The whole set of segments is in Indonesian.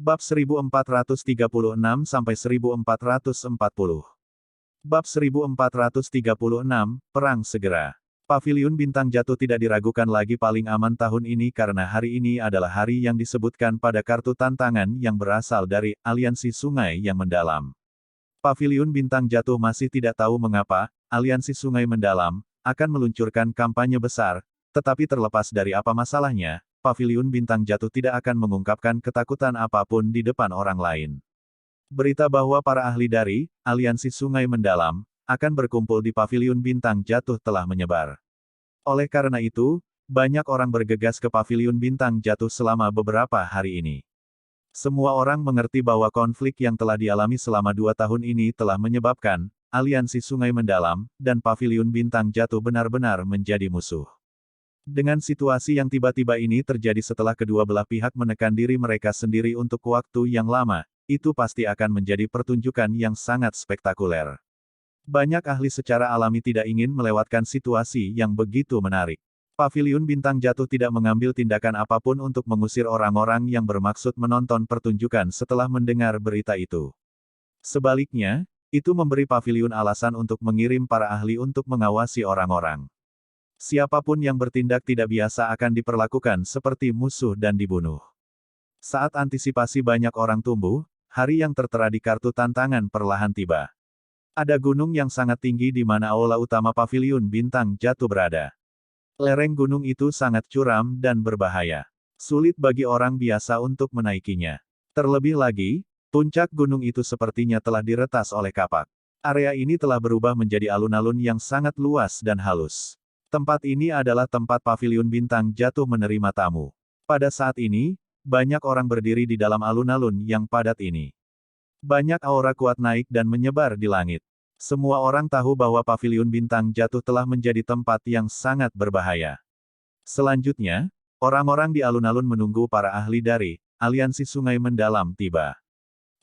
Bab 1436-1440. Bab 1436, Perang Segera. Paviliun Bintang Jatuh tidak diragukan lagi paling aman tahun ini karena hari ini adalah hari yang disebutkan pada kartu tantangan yang berasal dari Aliansi Sungai yang Mendalam. Paviliun Bintang Jatuh masih tidak tahu mengapa, Aliansi Sungai Mendalam akan meluncurkan kampanye besar, tetapi terlepas dari apa masalahnya, Paviliun Bintang Jatuh tidak akan mengungkapkan ketakutan apapun di depan orang lain. Berita bahwa para ahli dari Aliansi Sungai Mendalam akan berkumpul di Paviliun Bintang Jatuh telah menyebar. Oleh karena itu, banyak orang bergegas ke Paviliun Bintang Jatuh selama beberapa hari ini. Semua orang mengerti bahwa konflik yang telah dialami selama 2 tahun ini telah menyebabkan Aliansi Sungai Mendalam dan Paviliun Bintang Jatuh benar-benar menjadi musuh. Dengan situasi yang tiba-tiba ini terjadi setelah kedua belah pihak menekan diri mereka sendiri untuk waktu yang lama, itu pasti akan menjadi pertunjukan yang sangat spektakuler. Banyak ahli secara alami tidak ingin melewatkan situasi yang begitu menarik. Paviliun Bintang Jatuh tidak mengambil tindakan apapun untuk mengusir orang-orang yang bermaksud menonton pertunjukan setelah mendengar berita itu. Sebaliknya, itu memberi Paviliun alasan untuk mengirim para ahli untuk mengawasi orang-orang. Siapapun yang bertindak tidak biasa akan diperlakukan seperti musuh dan dibunuh. Saat antisipasi banyak orang tumbuh, hari yang tertera di kartu tantangan perlahan tiba. Ada gunung yang sangat tinggi di mana aula utama Paviliun Bintang Jatuh berada. Lereng gunung itu sangat curam dan berbahaya. Sulit bagi orang biasa untuk menaikinya. Terlebih lagi, puncak gunung itu sepertinya telah diretas oleh kapak. Area ini telah berubah menjadi alun-alun yang sangat luas dan halus. Tempat ini adalah tempat Paviliun Bintang Jatuh menerima tamu. Pada saat ini, banyak orang berdiri di dalam alun-alun yang padat ini. Banyak aura kuat naik dan menyebar di langit. Semua orang tahu bahwa Paviliun Bintang Jatuh telah menjadi tempat yang sangat berbahaya. Selanjutnya, orang-orang di alun-alun menunggu para ahli dari Aliansi Sungai Mendalam tiba.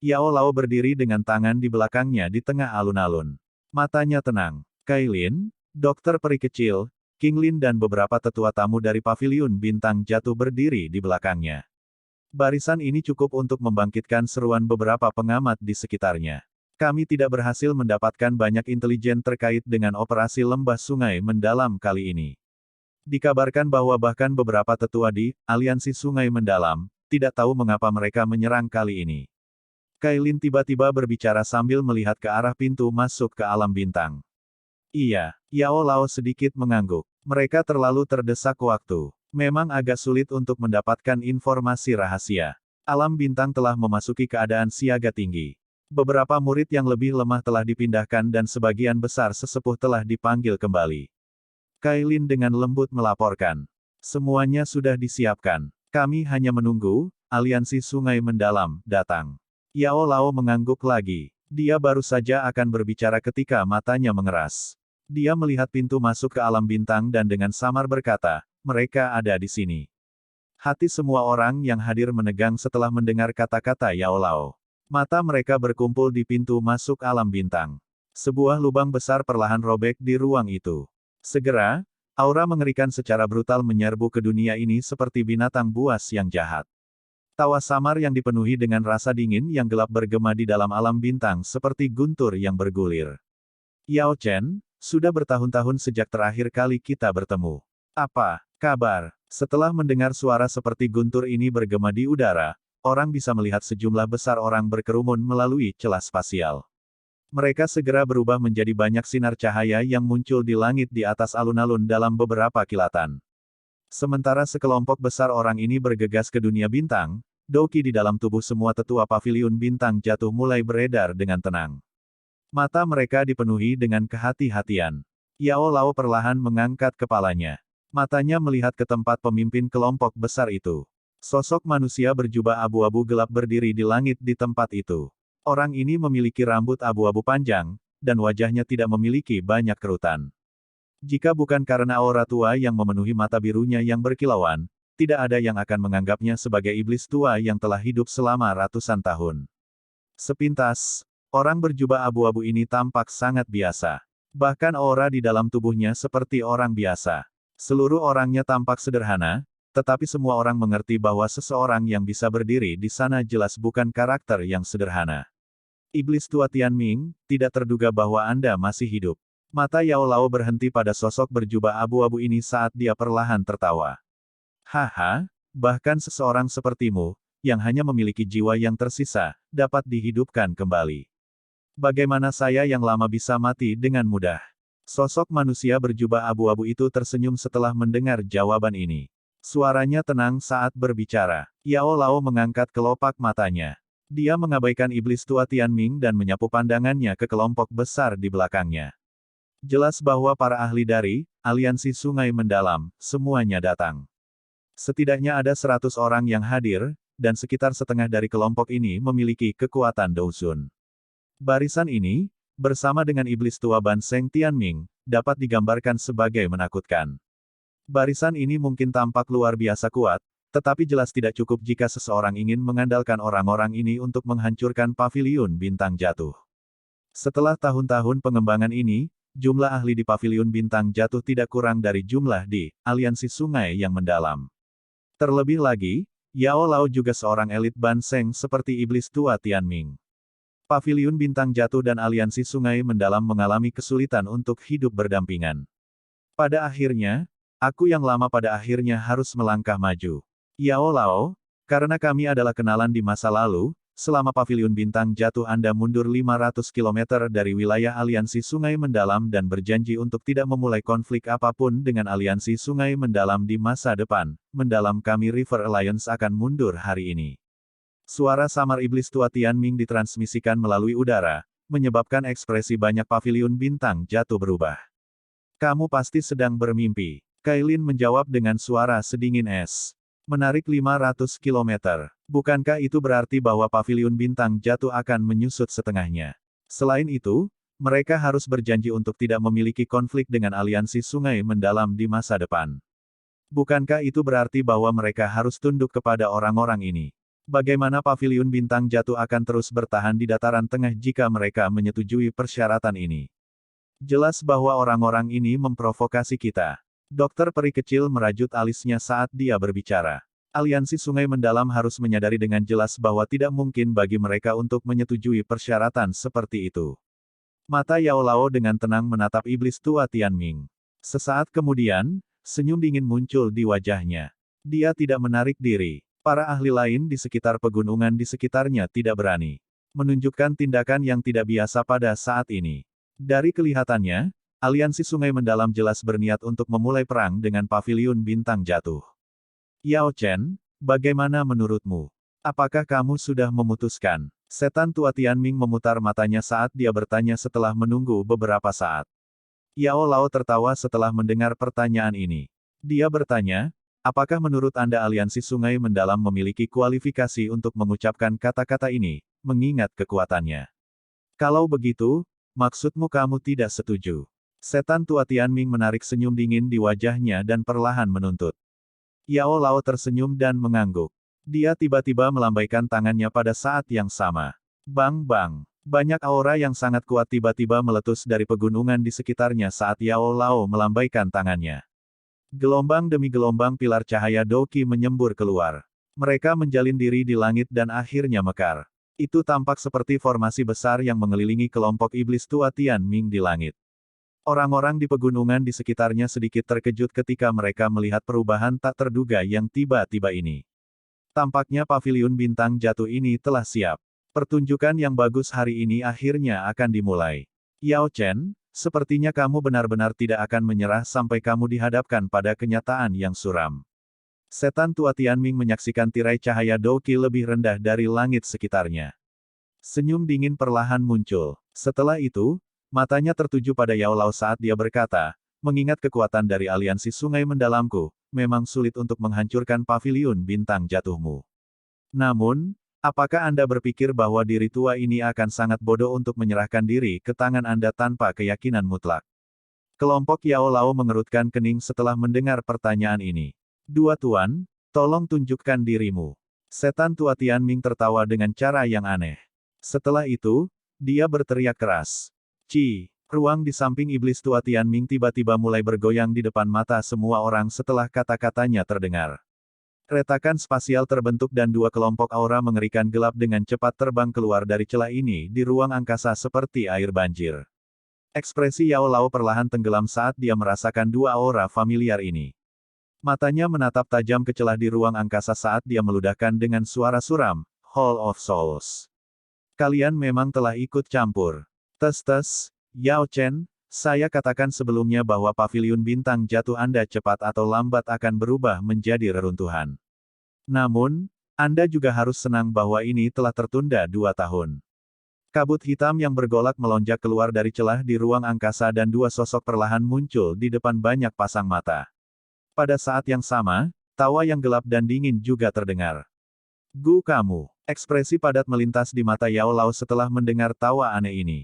Yao Lao berdiri dengan tangan di belakangnya di tengah alun-alun. Matanya tenang. Kailin, dokter peri kecil, King Lin dan beberapa tetua tamu dari Paviliun Bintang Jatuh berdiri di belakangnya. Barisan ini cukup untuk membangkitkan seruan beberapa pengamat di sekitarnya. Kami tidak berhasil mendapatkan banyak intelijen terkait dengan operasi Lembah Sungai Mendalam kali ini. Dikabarkan bahwa bahkan beberapa tetua di Aliansi Sungai Mendalam tidak tahu mengapa mereka menyerang kali ini. Kailin tiba-tiba berbicara sambil melihat ke arah pintu masuk ke alam bintang. Iya, Yao Lao sedikit mengangguk. Mereka terlalu terdesak waktu. Memang agak sulit untuk mendapatkan informasi rahasia. Alam bintang telah memasuki keadaan siaga tinggi. Beberapa murid yang lebih lemah telah dipindahkan dan sebagian besar sesepuh telah dipanggil kembali. Kailin dengan lembut melaporkan. Semuanya sudah disiapkan. Kami hanya menunggu Aliansi Sungai Mendalam datang. Yao Lao mengangguk lagi. Dia baru saja akan berbicara ketika matanya mengeras. Dia melihat pintu masuk ke alam bintang dan dengan samar berkata, mereka ada di sini. Hati semua orang yang hadir menegang setelah mendengar kata-kata Yao Lao. Mata mereka berkumpul di pintu masuk alam bintang. Sebuah lubang besar perlahan robek di ruang itu. Segera, aura mengerikan secara brutal menyerbu ke dunia ini seperti binatang buas yang jahat. Tawa samar yang dipenuhi dengan rasa dingin yang gelap bergema di dalam alam bintang seperti guntur yang bergulir. Yao Chen, sudah bertahun-tahun sejak terakhir kali kita bertemu. Apa kabar? Setelah mendengar suara seperti guntur ini bergema di udara, orang bisa melihat sejumlah besar orang berkerumun melalui celah spasial. Mereka segera berubah menjadi banyak sinar cahaya yang muncul di langit di atas alun-alun dalam beberapa kilatan. Sementara sekelompok besar orang ini bergegas ke dunia bintang, Doki di dalam tubuh semua tetua Paviliun Bintang Jatuh mulai beredar dengan tenang. Mata mereka dipenuhi dengan kehati-hatian. Yao Lao perlahan mengangkat kepalanya. Matanya melihat ke tempat pemimpin kelompok besar itu. Sosok manusia berjubah abu-abu gelap berdiri di langit di tempat itu. Orang ini memiliki rambut abu-abu panjang, dan wajahnya tidak memiliki banyak kerutan. Jika bukan karena aura tua yang memenuhi mata birunya yang berkilauan, tidak ada yang akan menganggapnya sebagai iblis tua yang telah hidup selama ratusan tahun. Sepintas, orang berjubah abu-abu ini tampak sangat biasa. Bahkan aura di dalam tubuhnya seperti orang biasa. Seluruh orangnya tampak sederhana, tetapi semua orang mengerti bahwa seseorang yang bisa berdiri di sana jelas bukan karakter yang sederhana. Iblis tua Tianming, tidak terduga bahwa Anda masih hidup. Mata Yao Lao berhenti pada sosok berjubah abu-abu ini saat dia perlahan tertawa. Haha, bahkan seseorang sepertimu, yang hanya memiliki jiwa yang tersisa, dapat dihidupkan kembali. Bagaimana saya yang lama bisa mati dengan mudah? Sosok manusia berjubah abu-abu itu tersenyum setelah mendengar jawaban ini. Suaranya tenang saat berbicara. Yao Lao mengangkat kelopak matanya. Dia mengabaikan iblis tua Tianming dan menyapu pandangannya ke kelompok besar di belakangnya. Jelas bahwa para ahli dari Aliansi Sungai Mendalam, semuanya datang. Setidaknya ada 100 orang yang hadir, dan sekitar setengah dari kelompok ini memiliki kekuatan Douzun. Barisan ini, bersama dengan iblis tua Ban Seng Tianming, dapat digambarkan sebagai menakutkan. Barisan ini mungkin tampak luar biasa kuat, tetapi jelas tidak cukup jika seseorang ingin mengandalkan orang-orang ini untuk menghancurkan paviliun bintang jatuh. Setelah tahun-tahun pengembangan ini, jumlah ahli di paviliun bintang jatuh tidak kurang dari jumlah di Aliansi Sungai yang Mendalam. Terlebih lagi, Yao Lao juga seorang elit Ban Seng seperti iblis tua Tianming. Paviliun bintang jatuh dan Aliansi Sungai Mendalam mengalami kesulitan untuk hidup berdampingan. Pada akhirnya, aku yang lama pada akhirnya harus melangkah maju. Yao Lao, karena kami adalah kenalan di masa lalu, selama paviliun bintang jatuh Anda mundur 500 km dari wilayah Aliansi Sungai Mendalam dan berjanji untuk tidak memulai konflik apapun dengan Aliansi Sungai Mendalam di masa depan. Mendalam kami River Alliance akan mundur hari ini. Suara samar iblis tua Tianming ditransmisikan melalui udara, menyebabkan ekspresi banyak paviliun bintang jatuh berubah. Kamu pasti sedang bermimpi. Kailin menjawab dengan suara sedingin es. Menarik 500 km. Bukankah itu berarti bahwa paviliun bintang jatuh akan menyusut setengahnya? Selain itu, mereka harus berjanji untuk tidak memiliki konflik dengan Aliansi Sungai Mendalam di masa depan. Bukankah itu berarti bahwa mereka harus tunduk kepada orang-orang ini? Bagaimana paviliun bintang jatuh akan terus bertahan di dataran tengah jika mereka menyetujui persyaratan ini? Jelas bahwa orang-orang ini memprovokasi kita. Dokter peri kecil merajut alisnya saat dia berbicara. Aliansi Sungai Mendalam harus menyadari dengan jelas bahwa tidak mungkin bagi mereka untuk menyetujui persyaratan seperti itu. Mata Yao Lao dengan tenang menatap iblis tua Tianming. Sesaat kemudian, senyum dingin muncul di wajahnya. Dia tidak menarik diri. Para ahli lain di sekitar pegunungan di sekitarnya tidak berani menunjukkan tindakan yang tidak biasa pada saat ini. Dari kelihatannya, Aliansi Sungai Mendalam jelas berniat untuk memulai perang dengan paviliun bintang jatuh. Yao Chen, bagaimana menurutmu? Apakah kamu sudah memutuskan? Setan tua Tianming memutar matanya saat dia bertanya setelah menunggu beberapa saat. Yao Lao tertawa setelah mendengar pertanyaan ini. Dia bertanya, apakah menurut Anda Aliansi Sungai Mendalam memiliki kualifikasi untuk mengucapkan kata-kata ini, mengingat kekuatannya? Kalau begitu, maksudmu kamu tidak setuju? Setan tua Tianming menarik senyum dingin di wajahnya dan perlahan menuntut. Yao Lao tersenyum dan mengangguk. Dia tiba-tiba melambaikan tangannya pada saat yang sama. Bang bang. Banyak aura yang sangat kuat tiba-tiba meletus dari pegunungan di sekitarnya saat Yao Lao melambaikan tangannya. Gelombang demi gelombang pilar cahaya Douqi menyembur keluar. Mereka menjalin diri di langit dan akhirnya mekar. Itu tampak seperti formasi besar yang mengelilingi kelompok iblis tua Tianming di langit. Orang-orang di pegunungan di sekitarnya sedikit terkejut ketika mereka melihat perubahan tak terduga yang tiba-tiba ini. Tampaknya paviliun bintang jatuh ini telah siap. Pertunjukan yang bagus hari ini akhirnya akan dimulai. Yao Chen, sepertinya kamu benar-benar tidak akan menyerah sampai kamu dihadapkan pada kenyataan yang suram. Setan tua Tianming menyaksikan tirai cahaya Douqi lebih rendah dari langit sekitarnya. Senyum dingin perlahan muncul. Setelah itu, matanya tertuju pada Yao Lao saat dia berkata, mengingat kekuatan dari Aliansi Sungai Mendalamku, memang sulit untuk menghancurkan paviliun bintang jatuhmu. Namun, apakah Anda berpikir bahwa diri tua ini akan sangat bodoh untuk menyerahkan diri ke tangan Anda tanpa keyakinan mutlak? Kelompok Yao Lao mengerutkan kening setelah mendengar pertanyaan ini. Dua tuan, tolong tunjukkan dirimu. Setan tua Tianming tertawa dengan cara yang aneh. Setelah itu, dia berteriak keras. Ruang di samping iblis tua Tianming tiba-tiba mulai bergoyang di depan mata semua orang setelah kata-katanya terdengar. Retakan spasial terbentuk dan dua kelompok aura mengerikan gelap dengan cepat terbang keluar dari celah ini di ruang angkasa seperti air banjir. Ekspresi Yao Lao perlahan tenggelam saat dia merasakan dua aura familiar ini. Matanya menatap tajam ke celah di ruang angkasa saat dia meludahkan dengan suara suram, Hall of Souls. Kalian memang telah ikut campur. Tes-tes, Yao Chen, saya katakan sebelumnya bahwa paviliun bintang jatuh Anda cepat atau lambat akan berubah menjadi reruntuhan. Namun, Anda juga harus senang bahwa ini telah tertunda 2 tahun. Kabut hitam yang bergolak melonjak keluar dari celah di ruang angkasa dan dua sosok perlahan muncul di depan banyak pasang mata. Pada saat yang sama, tawa yang gelap dan dingin juga terdengar. Gu kamu. Ekspresi padat melintas di mata Yao Lao setelah mendengar tawa aneh ini.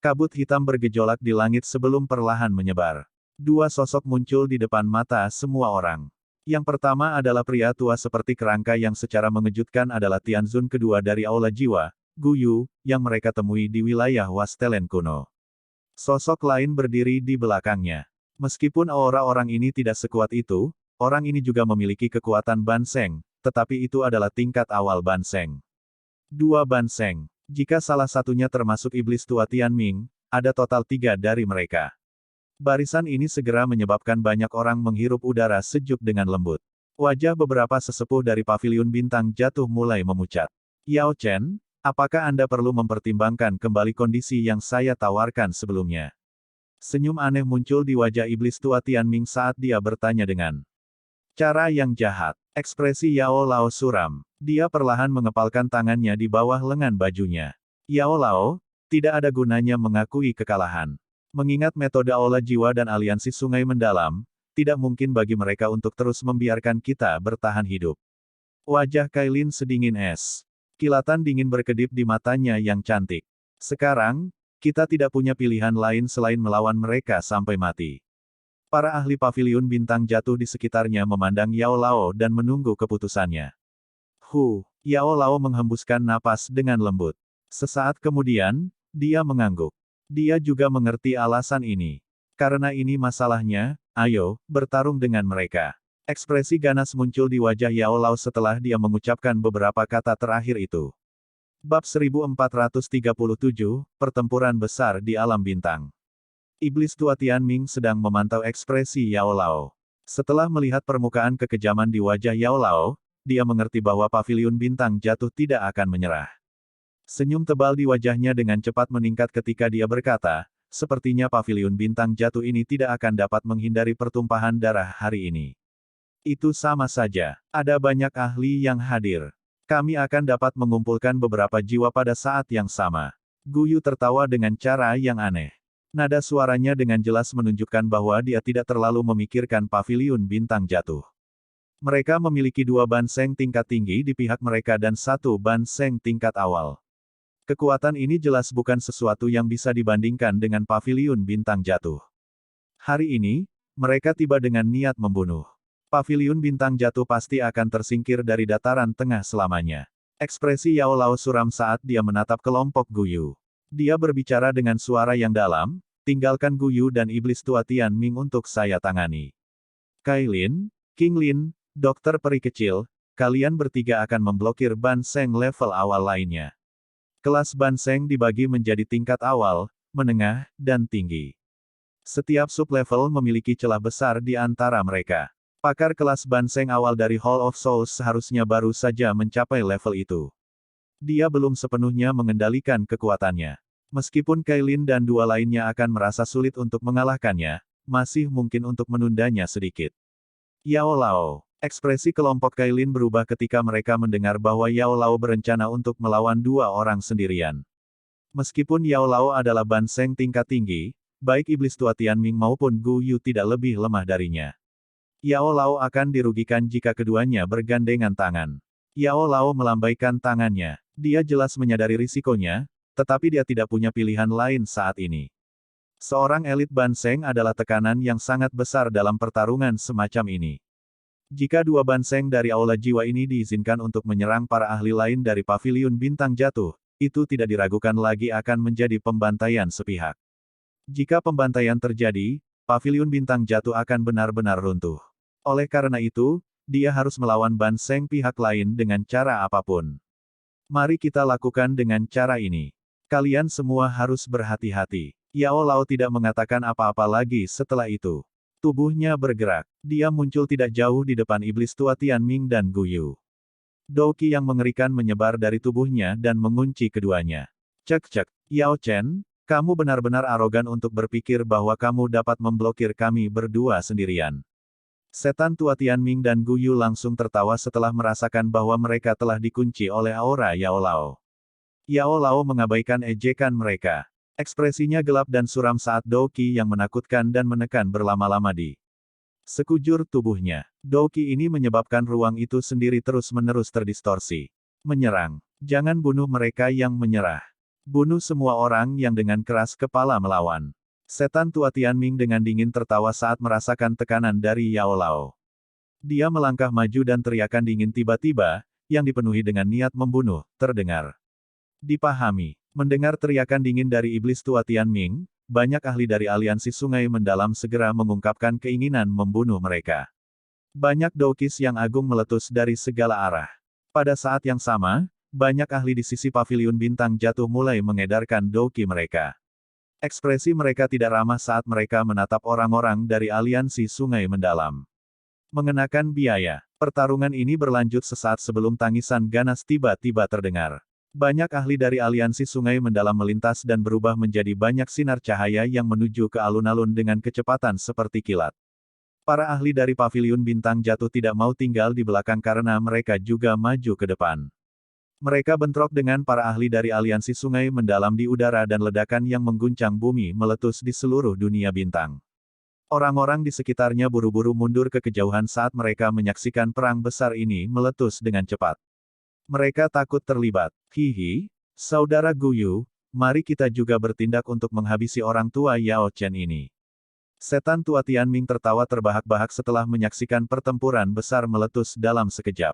Kabut hitam bergejolak di langit sebelum perlahan menyebar. Dua sosok muncul di depan mata semua orang. Yang pertama adalah pria tua seperti kerangka yang secara mengejutkan adalah Tianzun kedua dari Aula Jiwa, Gu Yu, yang mereka temui di wilayah Wastelen kuno. Sosok lain berdiri di belakangnya. Meskipun aura orang ini tidak sekuat itu, orang ini juga memiliki kekuatan Banseng, tetapi itu adalah tingkat awal Banseng. Dua Banseng. Jika salah satunya termasuk iblis tua Tianming, ada total 3 dari mereka. Barisan ini segera menyebabkan banyak orang menghirup udara sejuk dengan lembut. Wajah beberapa sesepuh dari paviliun bintang jatuh mulai memucat. Yao Chen, apakah Anda perlu mempertimbangkan kembali kondisi yang saya tawarkan sebelumnya? Senyum aneh muncul di wajah iblis tua Tianming saat dia bertanya dengan cara yang jahat. Ekspresi Yao Lao suram. Dia perlahan mengepalkan tangannya di bawah lengan bajunya. Yao Lao, tidak ada gunanya mengakui kekalahan. Mengingat metode Aula Jiwa dan aliansi sungai mendalam, tidak mungkin bagi mereka untuk terus membiarkan kita bertahan hidup. Wajah Kailin sedingin es. Kilatan dingin berkedip di matanya yang cantik. Sekarang, kita tidak punya pilihan lain selain melawan mereka sampai mati. Para ahli paviliun bintang jatuh di sekitarnya memandang Yao Lao dan menunggu keputusannya. Yao Lao menghembuskan napas dengan lembut. Sesaat kemudian, dia mengangguk. Dia juga mengerti alasan ini. Karena ini masalahnya, ayo, bertarung dengan mereka. Ekspresi ganas muncul di wajah Yao Lao setelah dia mengucapkan beberapa kata terakhir itu. Bab 1437, Pertempuran Besar di Alam Bintang. Iblis tua Tianming sedang memantau ekspresi Yao Lao. Setelah melihat permukaan kekejaman di wajah Yao Lao, dia mengerti bahwa paviliun bintang jatuh tidak akan menyerah. Senyum tebal di wajahnya dengan cepat meningkat ketika dia berkata, sepertinya paviliun bintang jatuh ini tidak akan dapat menghindari pertumpahan darah hari ini. Itu sama saja, ada banyak ahli yang hadir. Kami akan dapat mengumpulkan beberapa jiwa pada saat yang sama. Gu Yu tertawa dengan cara yang aneh. Nada suaranya dengan jelas menunjukkan bahwa dia tidak terlalu memikirkan paviliun bintang jatuh. Mereka memiliki 2 banseng tingkat tinggi di pihak mereka dan 1 banseng tingkat awal. Kekuatan ini jelas bukan sesuatu yang bisa dibandingkan dengan paviliun bintang jatuh. Hari ini, mereka tiba dengan niat membunuh. Paviliun bintang jatuh pasti akan tersingkir dari dataran tengah selamanya. Ekspresi Yao Lao suram saat dia menatap kelompok Gu Yu. Dia berbicara dengan suara yang dalam, tinggalkan Gu Yu dan iblis tua Tianming untuk saya tangani. Kailin, King Lin, Dokter Peri Kecil, kalian bertiga akan memblokir banseng level awal lainnya. Kelas banseng dibagi menjadi tingkat awal, menengah, dan tinggi. Setiap sub-level memiliki celah besar di antara mereka. Pakar kelas banseng awal dari Hall of Souls seharusnya baru saja mencapai level itu. Dia belum sepenuhnya mengendalikan kekuatannya. Meskipun Kailin dan 2 lainnya akan merasa sulit untuk mengalahkannya, masih mungkin untuk menundanya sedikit. Yao Lao. Ekspresi kelompok Kailin berubah ketika mereka mendengar bahwa Yao Lao berencana untuk melawan 2 orang sendirian. Meskipun Yao Lao adalah banseng tingkat tinggi, baik iblis tua Tianming maupun Gu Yu tidak lebih lemah darinya. Yao Lao akan dirugikan jika keduanya bergandengan tangan. Yao Lao melambaikan tangannya. Dia jelas menyadari risikonya, tetapi dia tidak punya pilihan lain saat ini. Seorang elit banseng adalah tekanan yang sangat besar dalam pertarungan semacam ini. Jika 2 banseng dari Aula Jiwa ini diizinkan untuk menyerang para ahli lain dari paviliun bintang jatuh, itu tidak diragukan lagi akan menjadi pembantaian sepihak. Jika pembantaian terjadi, paviliun bintang jatuh akan benar-benar runtuh. Oleh karena itu, dia harus melawan Ban Seng pihak lain dengan cara apapun. Mari kita lakukan dengan cara ini. Kalian semua harus berhati-hati. Yao Lao tidak mengatakan apa-apa lagi setelah itu. Tubuhnya bergerak. Dia muncul tidak jauh di depan iblis tua Tianming dan Guyu. Douqi yang mengerikan menyebar dari tubuhnya dan mengunci keduanya. Cek-cek, Yao Chen, kamu benar-benar arogan untuk berpikir bahwa kamu dapat memblokir kami berdua sendirian. Setan tua Tianming dan Guyu langsung tertawa setelah merasakan bahwa mereka telah dikunci oleh aura Yao Lao. Yao Lao mengabaikan ejekan mereka. Ekspresinya gelap dan suram saat Douqi yang menakutkan dan menekan berlama-lama di sekujur tubuhnya. Douqi ini menyebabkan ruang itu sendiri terus-menerus terdistorsi. Menyerang. Jangan bunuh mereka yang menyerah. Bunuh semua orang yang dengan keras kepala melawan. Setan tua Tianming dengan dingin tertawa saat merasakan tekanan dari Yao Lao. Dia melangkah maju dan teriakan dingin tiba-tiba, yang dipenuhi dengan niat membunuh, terdengar. Dipahami. Mendengar teriakan dingin dari iblis tua Tianming, banyak ahli dari aliansi Sungai Mendalam segera mengungkapkan keinginan membunuh mereka. Banyak Doukis yang agung meletus dari segala arah. Pada saat yang sama, banyak ahli di sisi paviliun bintang jatuh mulai mengedarkan Douqi mereka. Ekspresi mereka tidak ramah saat mereka menatap orang-orang dari aliansi Sungai Mendalam. Mengenakan biaya. Pertarungan ini berlanjut sesaat sebelum tangisan ganas tiba-tiba terdengar. Banyak ahli dari aliansi Sungai Mendalam melintas dan berubah menjadi banyak sinar cahaya yang menuju ke alun-alun dengan kecepatan seperti kilat. Para ahli dari paviliun bintang jatuh tidak mau tinggal di belakang karena mereka juga maju ke depan. Mereka bentrok dengan para ahli dari aliansi Sungai Mendalam di udara dan ledakan yang mengguncang bumi meletus di seluruh dunia bintang. Orang-orang di sekitarnya buru-buru mundur ke kejauhan saat mereka menyaksikan perang besar ini meletus dengan cepat. Mereka takut terlibat. Hihi, saudara Guyu, mari kita juga bertindak untuk menghabisi orang tua Yao Chen ini. Setan tua Tianming tertawa terbahak-bahak setelah menyaksikan pertempuran besar meletus dalam sekejap.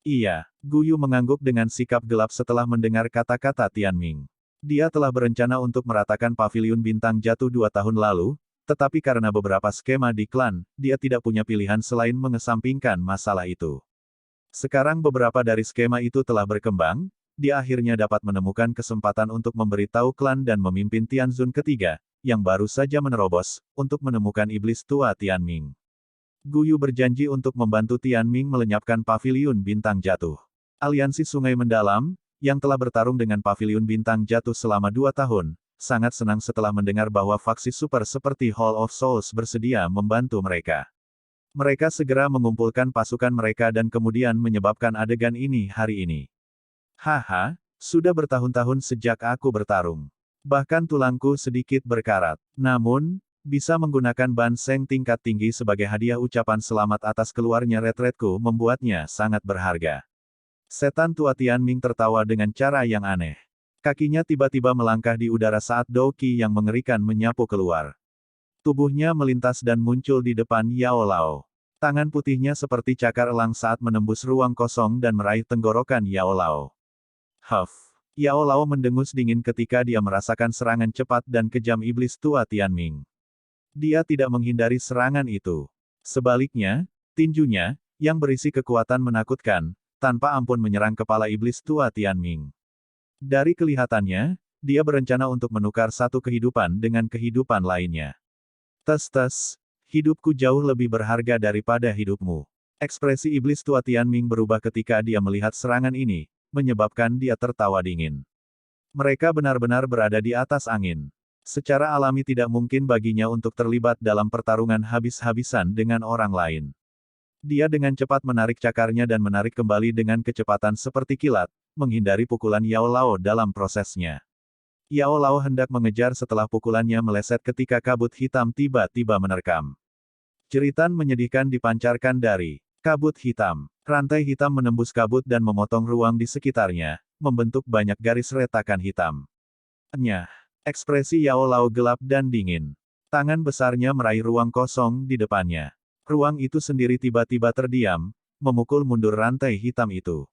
Iya, Guyu mengangguk dengan sikap gelap setelah mendengar kata-kata Tianming. Dia telah berencana untuk meratakan paviliun bintang jatuh 2 tahun lalu, tetapi karena beberapa skema di klan, dia tidak punya pilihan selain mengesampingkan masalah itu. Sekarang beberapa dari skema itu telah berkembang, dia akhirnya dapat menemukan kesempatan untuk memberitahu klan dan memimpin Tianzun ketiga, yang baru saja menerobos, untuk menemukan iblis tua Tianming. Guyu berjanji untuk membantu Tianming melenyapkan paviliun bintang jatuh. Aliansi Sungai Mendalam, yang telah bertarung dengan paviliun bintang jatuh selama 2 tahun, sangat senang setelah mendengar bahwa faksi super seperti Hall of Souls bersedia membantu mereka. Mereka segera mengumpulkan pasukan mereka dan kemudian menyebabkan adegan ini hari ini. Haha, sudah bertahun-tahun sejak aku bertarung. Bahkan tulangku sedikit berkarat. Namun, bisa menggunakan Ban Seng tingkat tinggi sebagai hadiah ucapan selamat atas keluarnya retretku membuatnya sangat berharga. Setan tua Tianming tertawa dengan cara yang aneh. Kakinya tiba-tiba melangkah di udara saat Douqi yang mengerikan menyapu keluar. Tubuhnya melintas dan muncul di depan Yao Lao. Tangan putihnya seperti cakar elang saat menembus ruang kosong dan meraih tenggorokan Yao Lao. Huff. Yao Lao mendengus dingin ketika dia merasakan serangan cepat dan kejam iblis tua Tianming. Dia tidak menghindari serangan itu. Sebaliknya, tinjunya, yang berisi kekuatan menakutkan, tanpa ampun menyerang kepala iblis tua Tianming. Dari kelihatannya, dia berencana untuk menukar satu kehidupan dengan kehidupan lainnya. Tes-tes, hidupku jauh lebih berharga daripada hidupmu. Ekspresi iblis tua Tianming berubah ketika dia melihat serangan ini, menyebabkan dia tertawa dingin. Mereka benar-benar berada di atas angin. Secara alami tidak mungkin baginya untuk terlibat dalam pertarungan habis-habisan dengan orang lain. Dia dengan cepat menarik cakarnya dan menarik kembali dengan kecepatan seperti kilat, menghindari pukulan Yao Lao dalam prosesnya. Yao Lao hendak mengejar setelah pukulannya meleset ketika kabut hitam tiba-tiba menerkam. Jeritan menyedihkan dipancarkan dari kabut hitam. Rantai hitam menembus kabut dan memotong ruang di sekitarnya, membentuk banyak garis retakan hitam. Nyah. Ekspresi Yao Lao gelap dan dingin. Tangan besarnya meraih ruang kosong di depannya. Ruang itu sendiri tiba-tiba terdiam, memukul mundur rantai hitam itu.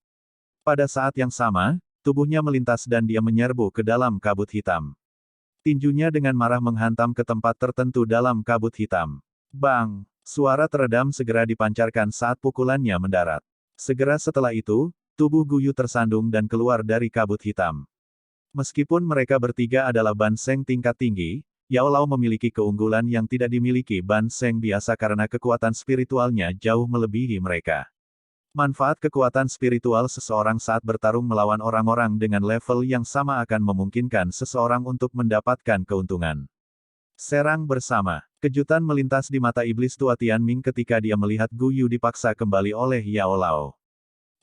Pada saat yang sama, tubuhnya melintas dan dia menyerbu ke dalam kabut hitam. Tinjunya dengan marah menghantam ke tempat tertentu dalam kabut hitam. Bang! Suara teredam segera dipancarkan saat pukulannya mendarat. Segera setelah itu, tubuh Guyu tersandung dan keluar dari kabut hitam. Meskipun mereka bertiga adalah Ban Seng tingkat tinggi, Yao Lao memiliki keunggulan yang tidak dimiliki Ban Seng biasa karena kekuatan spiritualnya jauh melebihi mereka. Manfaat kekuatan spiritual seseorang saat bertarung melawan orang-orang dengan level yang sama akan memungkinkan seseorang untuk mendapatkan keuntungan. Serang bersama. Kejutan melintas di mata iblis tua Tianming ketika dia melihat Guyu dipaksa kembali oleh Yao Lao.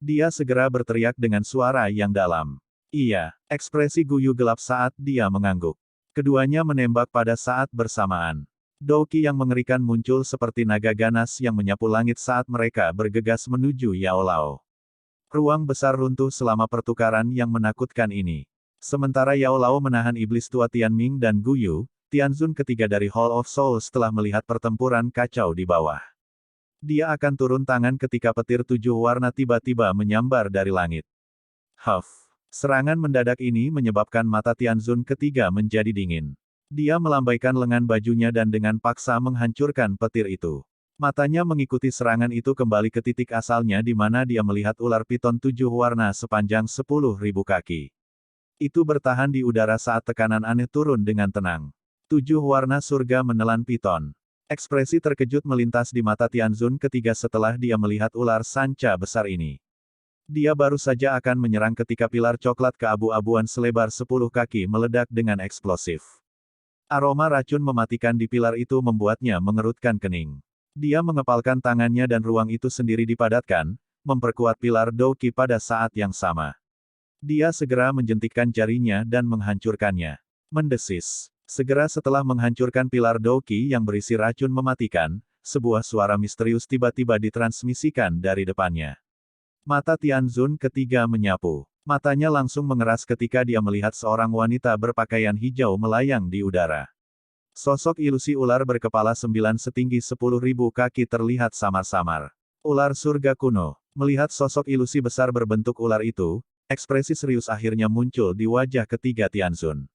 Dia segera berteriak dengan suara yang dalam. Iya, ekspresi Guyu gelap saat dia mengangguk. Keduanya menembak pada saat bersamaan. Douki yang mengerikan muncul seperti naga ganas yang menyapu langit saat mereka bergegas menuju Yao Lao. Ruang besar runtuh selama pertukaran yang menakutkan ini. Sementara Yao Lao menahan iblis tua Tianming dan Guyu, Tianzun ketiga dari Hall of Souls setelah melihat pertempuran kacau di bawah. Dia akan turun tangan ketika petir 7 warna tiba-tiba menyambar dari langit. Huff. Serangan mendadak ini menyebabkan mata Tianzun ketiga menjadi dingin. Dia melambaikan lengan bajunya dan dengan paksa menghancurkan petir itu. Matanya mengikuti serangan itu kembali ke titik asalnya di mana dia melihat ular piton 7 warna sepanjang 10.000 kaki. Itu bertahan di udara saat tekanan aneh turun dengan tenang. 7 warna surga menelan piton. Ekspresi terkejut melintas di mata Tianzun ketiga setelah dia melihat ular sanca besar ini. Dia baru saja akan menyerang ketika pilar coklat keabu-abuan selebar 10 kaki meledak dengan eksplosif. Aroma racun mematikan di pilar itu membuatnya mengerutkan kening. Dia mengepalkan tangannya dan ruang itu sendiri dipadatkan, memperkuat pilar Douki pada saat yang sama. Dia segera menjentikkan jarinya dan menghancurkannya. Mendesis. Segera setelah menghancurkan pilar Douki yang berisi racun mematikan, sebuah suara misterius tiba-tiba ditransmisikan dari depannya. Mata Tianzun ketiga menyapu. Matanya langsung mengeras ketika dia melihat seorang wanita berpakaian hijau melayang di udara. Sosok ilusi ular berkepala 9 setinggi 10.000 kaki terlihat samar-samar. Ular surga kuno. Melihat sosok ilusi besar berbentuk ular itu, ekspresi serius akhirnya muncul di wajah ketiga Tianzun.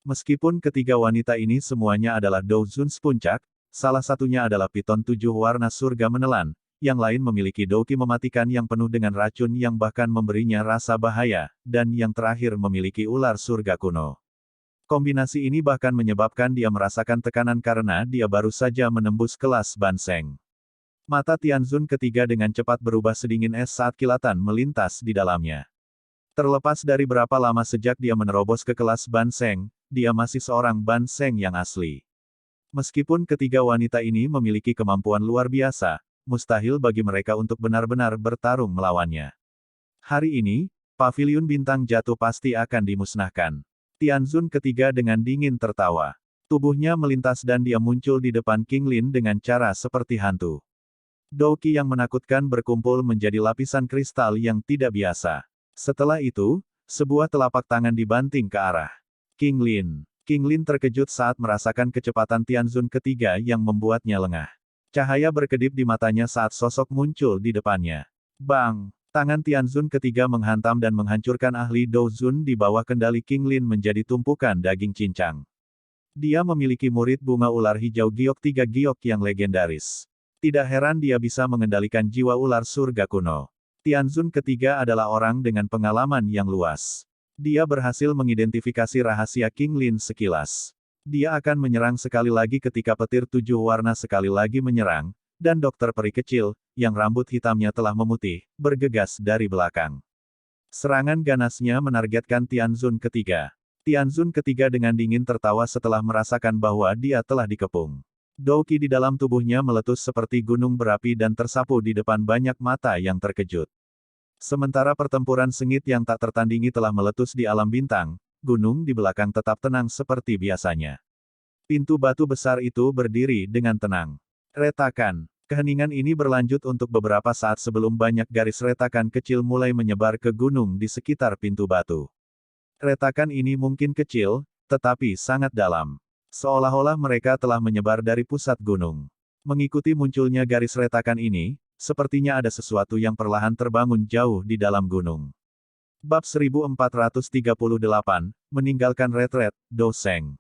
Meskipun ketiga wanita ini semuanya adalah Douzun Puncak, salah satunya adalah piton 7 warna surga menelan, yang lain memiliki douki mematikan yang penuh dengan racun yang bahkan memberinya rasa bahaya, dan yang terakhir memiliki ular surga kuno. Kombinasi ini bahkan menyebabkan dia merasakan tekanan karena dia baru saja menembus kelas Ban Seng. Mata Tianzun ketiga dengan cepat berubah sedingin es saat kilatan melintas di dalamnya. Terlepas dari berapa lama sejak dia menerobos ke kelas Ban Seng, dia masih seorang Ban Seng yang asli. Meskipun ketiga wanita ini memiliki kemampuan luar biasa, mustahil bagi mereka untuk benar-benar bertarung melawannya. Hari ini, paviliun bintang jatuh pasti akan dimusnahkan. Tianzun ketiga dengan dingin tertawa. Tubuhnya melintas dan dia muncul di depan King Lin dengan cara seperti hantu. Douki yang menakutkan berkumpul menjadi lapisan kristal yang tidak biasa. Setelah itu, sebuah telapak tangan dibanting ke arah King Lin. King Lin terkejut saat merasakan kecepatan Tianzun ketiga yang membuatnya lengah. Cahaya berkedip di matanya saat sosok muncul di depannya. Bang! Tangan Tianzun ketiga menghantam dan menghancurkan ahli Douzun di bawah kendali King Lin menjadi tumpukan daging cincang. Dia memiliki murid bunga ular hijau giok 3 giok yang legendaris. Tidak heran dia bisa mengendalikan jiwa ular surga kuno. Tianzun ketiga adalah orang dengan pengalaman yang luas. Dia berhasil mengidentifikasi rahasia King Lin sekilas. Dia akan menyerang sekali lagi ketika petir 7 warna sekali lagi menyerang, dan dokter peri kecil, yang rambut hitamnya telah memutih, bergegas dari belakang. Serangan ganasnya menargetkan Tianzun ketiga. Tianzun ketiga dengan dingin tertawa setelah merasakan bahwa dia telah dikepung. Douki di dalam tubuhnya meletus seperti gunung berapi dan tersapu di depan banyak mata yang terkejut. Sementara pertempuran sengit yang tak tertandingi telah meletus di alam bintang, gunung di belakang tetap tenang seperti biasanya. Pintu batu besar itu berdiri dengan tenang. Retakan. Keheningan ini berlanjut untuk beberapa saat sebelum banyak garis retakan kecil mulai menyebar ke gunung di sekitar pintu batu. Retakan ini mungkin kecil, tetapi sangat dalam. Seolah-olah mereka telah menyebar dari pusat gunung. Mengikuti munculnya garis retakan ini, sepertinya ada sesuatu yang perlahan terbangun jauh di dalam gunung. Bab 1438, Meninggalkan Retret, Doseng.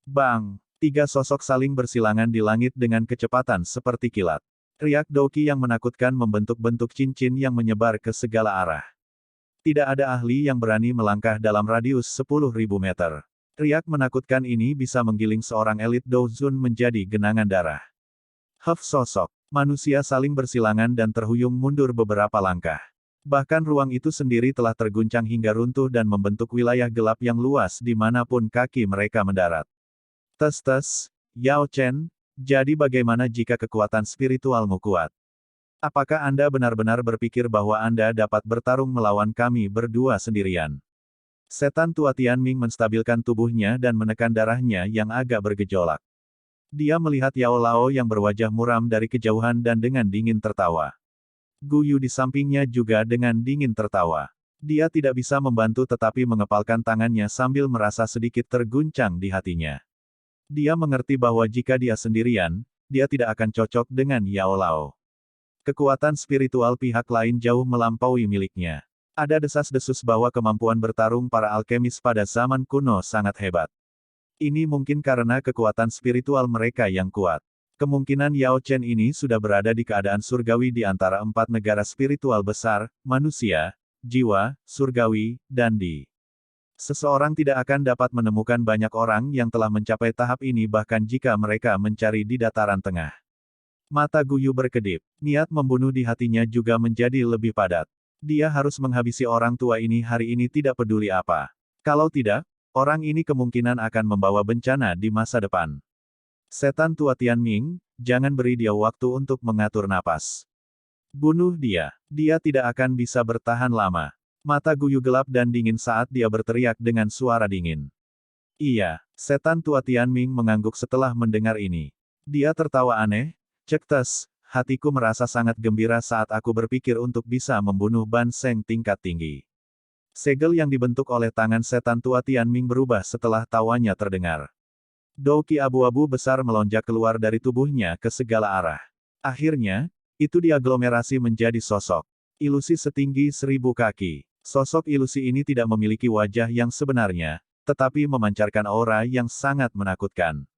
Bang! Tiga sosok saling bersilangan di langit dengan kecepatan seperti kilat. Riak Douki yang menakutkan membentuk bentuk cincin yang menyebar ke segala arah. Tidak ada ahli yang berani melangkah dalam radius 10.000 meter. Riak menakutkan ini bisa menggiling seorang elit Douzun menjadi genangan darah. Sosok manusia saling bersilangan dan terhuyung mundur beberapa langkah. Bahkan ruang itu sendiri telah terguncang hingga runtuh dan membentuk wilayah gelap yang luas dimanapun kaki mereka mendarat. Tes, Yao Chen, jadi bagaimana jika kekuatan spiritualmu kuat? Apakah Anda benar-benar berpikir bahwa Anda dapat bertarung melawan kami berdua sendirian? Setan tua Tianming menstabilkan tubuhnya dan menekan darahnya yang agak bergejolak. Dia melihat Yao Lao yang berwajah muram dari kejauhan dan dengan dingin tertawa. Gu Yu di sampingnya juga dengan dingin tertawa. Dia tidak bisa membantu tetapi mengepalkan tangannya sambil merasa sedikit terguncang di hatinya. Dia mengerti bahwa jika dia sendirian, dia tidak akan cocok dengan Yao Lao. Kekuatan spiritual pihak lain jauh melampaui miliknya. Ada desas-desus bahwa kemampuan bertarung para alkemis pada zaman kuno sangat hebat. Ini mungkin karena kekuatan spiritual mereka yang kuat. Kemungkinan Yao Chen ini sudah berada di keadaan surgawi di antara 4 negara spiritual besar, manusia, jiwa, surgawi, dan di. Seseorang tidak akan dapat menemukan banyak orang yang telah mencapai tahap ini bahkan jika mereka mencari di dataran tengah. Mata Gu Yu berkedip, niat membunuh di hatinya juga menjadi lebih padat. Dia harus menghabisi orang tua ini hari ini tidak peduli apa. Kalau tidak, orang ini kemungkinan akan membawa bencana di masa depan. Setan tua Tianming, jangan beri dia waktu untuk mengatur napas. Bunuh dia. Dia tidak akan bisa bertahan lama. Mata Gu Yu gelap dan dingin saat dia berteriak dengan suara dingin. Iya, setan tua Tianming mengangguk setelah mendengar ini. Dia tertawa aneh, cek tes, hatiku merasa sangat gembira saat aku berpikir untuk bisa membunuh Ban Seng tingkat tinggi. Segel yang dibentuk oleh tangan setan tua Tianming berubah setelah tawanya terdengar. Douki abu-abu besar melonjak keluar dari tubuhnya ke segala arah. Akhirnya, itu diaglomerasi menjadi sosok ilusi setinggi 1000 kaki. Sosok ilusi ini tidak memiliki wajah yang sebenarnya, tetapi memancarkan aura yang sangat menakutkan.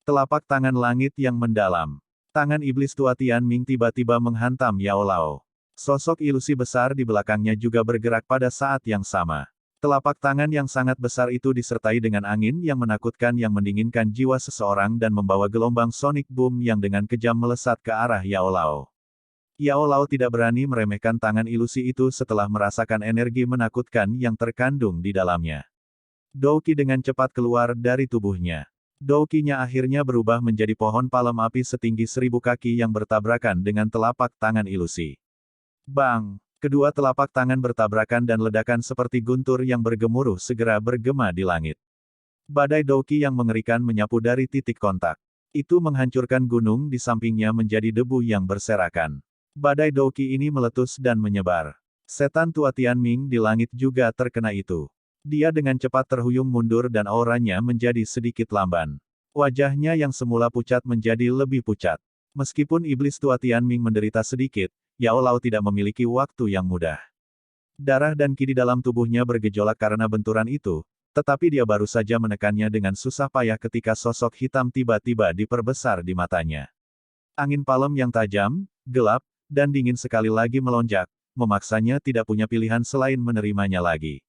Telapak tangan langit yang mendalam. Tangan iblis tua Tianming tiba-tiba menghantam Yao Lao. Sosok ilusi besar di belakangnya juga bergerak pada saat yang sama. Telapak tangan yang sangat besar itu disertai dengan angin yang menakutkan yang mendinginkan jiwa seseorang dan membawa gelombang sonic boom yang dengan kejam melesat ke arah Yao Lao. Yao Lao tidak berani meremehkan tangan ilusi itu setelah merasakan energi menakutkan yang terkandung di dalamnya. Douki dengan cepat keluar dari tubuhnya. Douki-nya akhirnya berubah menjadi pohon palem api setinggi 1000 kaki yang bertabrakan dengan telapak tangan ilusi. Bang! Kedua telapak tangan bertabrakan dan ledakan seperti guntur yang bergemuruh segera bergema di langit. Badai Douki yang mengerikan menyapu dari titik kontak. Itu menghancurkan gunung di sampingnya menjadi debu yang berserakan. Badai Douki ini meletus dan menyebar. Setan tua Tianming di langit juga terkena itu. Dia dengan cepat terhuyung mundur dan auranya menjadi sedikit lamban. Wajahnya yang semula pucat menjadi lebih pucat. Meskipun iblis tua Tianming menderita sedikit, Yao Lao tidak memiliki waktu yang mudah. Darah dan ki di dalam tubuhnya bergejolak karena benturan itu, tetapi dia baru saja menekannya dengan susah payah ketika sosok hitam tiba-tiba diperbesar di matanya. Angin palem yang tajam, gelap, dan dingin sekali lagi melonjak, memaksanya tidak punya pilihan selain menerimanya lagi.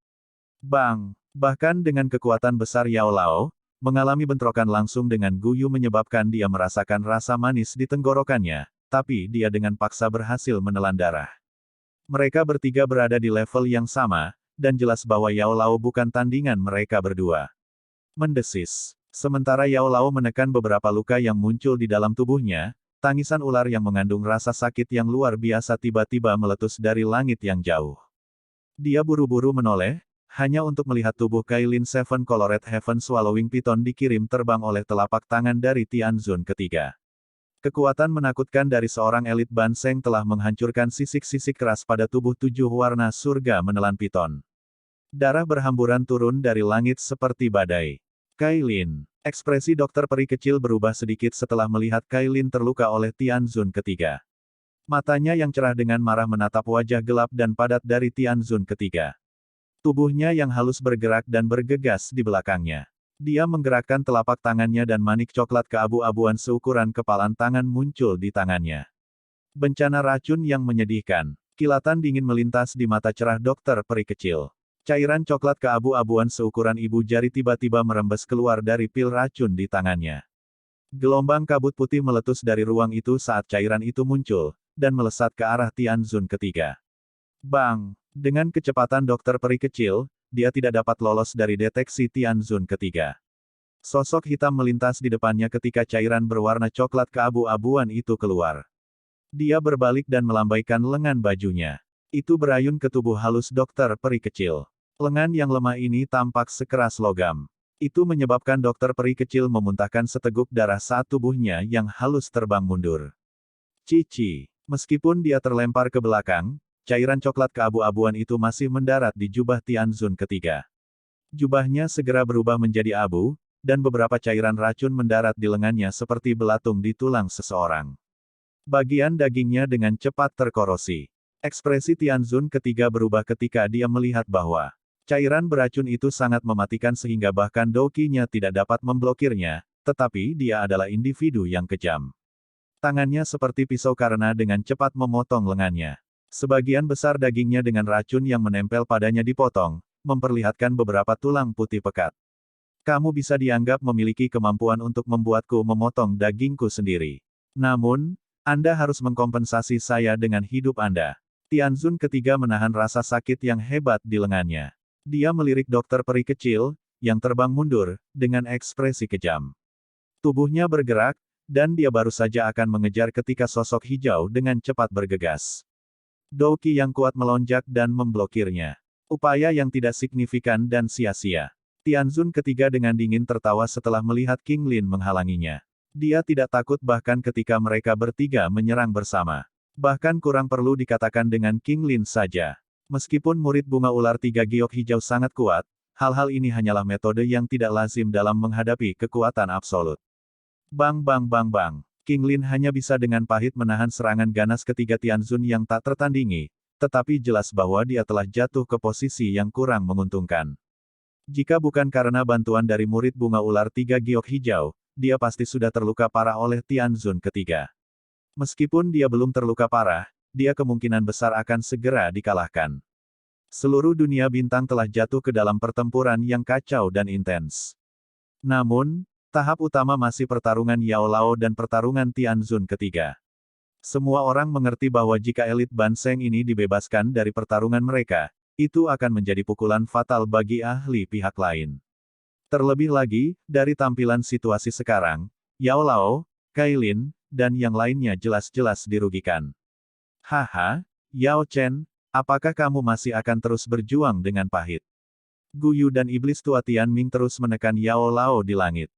Bang! Bahkan dengan kekuatan besar Yao Lao, mengalami bentrokan langsung dengan Gu Yu menyebabkan dia merasakan rasa manis di tenggorokannya, tapi dia dengan paksa berhasil menelan darah. Mereka bertiga berada di level yang sama, dan jelas bahwa Yao Lao bukan tandingan mereka berdua. Mendesis. Sementara Yao Lao menekan beberapa luka yang muncul di dalam tubuhnya, tangisan ular yang mengandung rasa sakit yang luar biasa tiba-tiba meletus dari langit yang jauh. Dia buru-buru menoleh, hanya untuk melihat tubuh Kailin Seven Colored Heaven Swallowing Python dikirim terbang oleh telapak tangan dari Tianzun ketiga. Kekuatan menakutkan dari seorang elit Ban Seng telah menghancurkan sisik-sisik keras pada tubuh 7 warna surga menelan piton. Darah berhamburan turun dari langit seperti badai. Kailin. Ekspresi dokter peri kecil berubah sedikit setelah melihat Kailin terluka oleh Tianzun ketiga. Matanya yang cerah dengan marah menatap wajah gelap dan padat dari Tianzun ketiga. Tubuhnya yang halus bergerak dan bergegas di belakangnya. Dia menggerakkan telapak tangannya dan manik coklat keabu-abuan seukuran kepalan tangan muncul di tangannya. Bencana racun yang menyedihkan. Kilatan dingin melintas di mata cerah dokter peri kecil. Cairan coklat keabu-abuan seukuran ibu jari tiba-tiba merembes keluar dari pil racun di tangannya. Gelombang kabut putih meletus dari ruang itu saat cairan itu muncul, dan melesat ke arah Tianzun ketiga. Bang! Dengan kecepatan dokter peri kecil, dia tidak dapat lolos dari deteksi Tianzun ketiga. Sosok hitam melintas di depannya ketika cairan berwarna coklat keabu-abuan itu keluar. Dia berbalik dan melambaikan lengan bajunya. Itu berayun ke tubuh halus dokter peri kecil. Lengan yang lemah ini tampak sekeras logam. Itu menyebabkan dokter peri kecil memuntahkan seteguk darah saat tubuhnya yang halus terbang mundur. Cici. Meskipun dia terlempar ke belakang, cairan coklat keabu-abuan itu masih mendarat di jubah Tianzun ketiga. Jubahnya segera berubah menjadi abu, dan beberapa cairan racun mendarat di lengannya seperti belatung di tulang seseorang. Bagian dagingnya dengan cepat terkorosi. Ekspresi Tianzun ketiga berubah ketika dia melihat bahwa cairan beracun itu sangat mematikan sehingga bahkan Douki-nya tidak dapat memblokirnya, tetapi dia adalah individu yang kejam. Tangannya seperti pisau karena dengan cepat memotong lengannya. Sebagian besar dagingnya dengan racun yang menempel padanya dipotong, memperlihatkan beberapa tulang putih pekat. Kamu bisa dianggap memiliki kemampuan untuk membuatku memotong dagingku sendiri. Namun, Anda harus mengkompensasi saya dengan hidup Anda. Tianzun ketiga menahan rasa sakit yang hebat di lengannya. Dia melirik dokter peri kecil, yang terbang mundur, dengan ekspresi kejam. Tubuhnya bergerak, dan dia baru saja akan mengejar ketika sosok hijau dengan cepat bergegas. Douki yang kuat melonjak dan memblokirnya. Upaya yang tidak signifikan dan sia-sia. Tianzun ketiga dengan dingin tertawa setelah melihat King Lin menghalanginya. Dia tidak takut bahkan ketika mereka bertiga menyerang bersama. Bahkan kurang perlu dikatakan dengan King Lin saja. Meskipun murid bunga ular tiga giok hijau sangat kuat, hal-hal ini hanyalah metode yang tidak lazim dalam menghadapi kekuatan absolut. Bang bang bang bang. King Lin hanya bisa dengan pahit menahan serangan ganas ketiga Tianzun yang tak tertandingi, tetapi jelas bahwa dia telah jatuh ke posisi yang kurang menguntungkan. Jika bukan karena bantuan dari murid bunga ular tiga giok hijau, dia pasti sudah terluka parah oleh Tianzun ketiga. Meskipun dia belum terluka parah, dia kemungkinan besar akan segera dikalahkan. Seluruh dunia bintang telah jatuh ke dalam pertempuran yang kacau dan intens. Namun, tahap utama masih pertarungan Yao Lao dan pertarungan Tianzun ketiga. Semua orang mengerti bahwa jika elit Banseng ini dibebaskan dari pertarungan mereka, itu akan menjadi pukulan fatal bagi ahli pihak lain. Terlebih lagi, dari tampilan situasi sekarang, Yao Lao, Kailin, dan yang lainnya jelas-jelas dirugikan. Haha, Yao Chen, apakah kamu masih akan terus berjuang dengan pahit? Guyu dan iblis tua Tianming terus menekan Yao Lao di langit.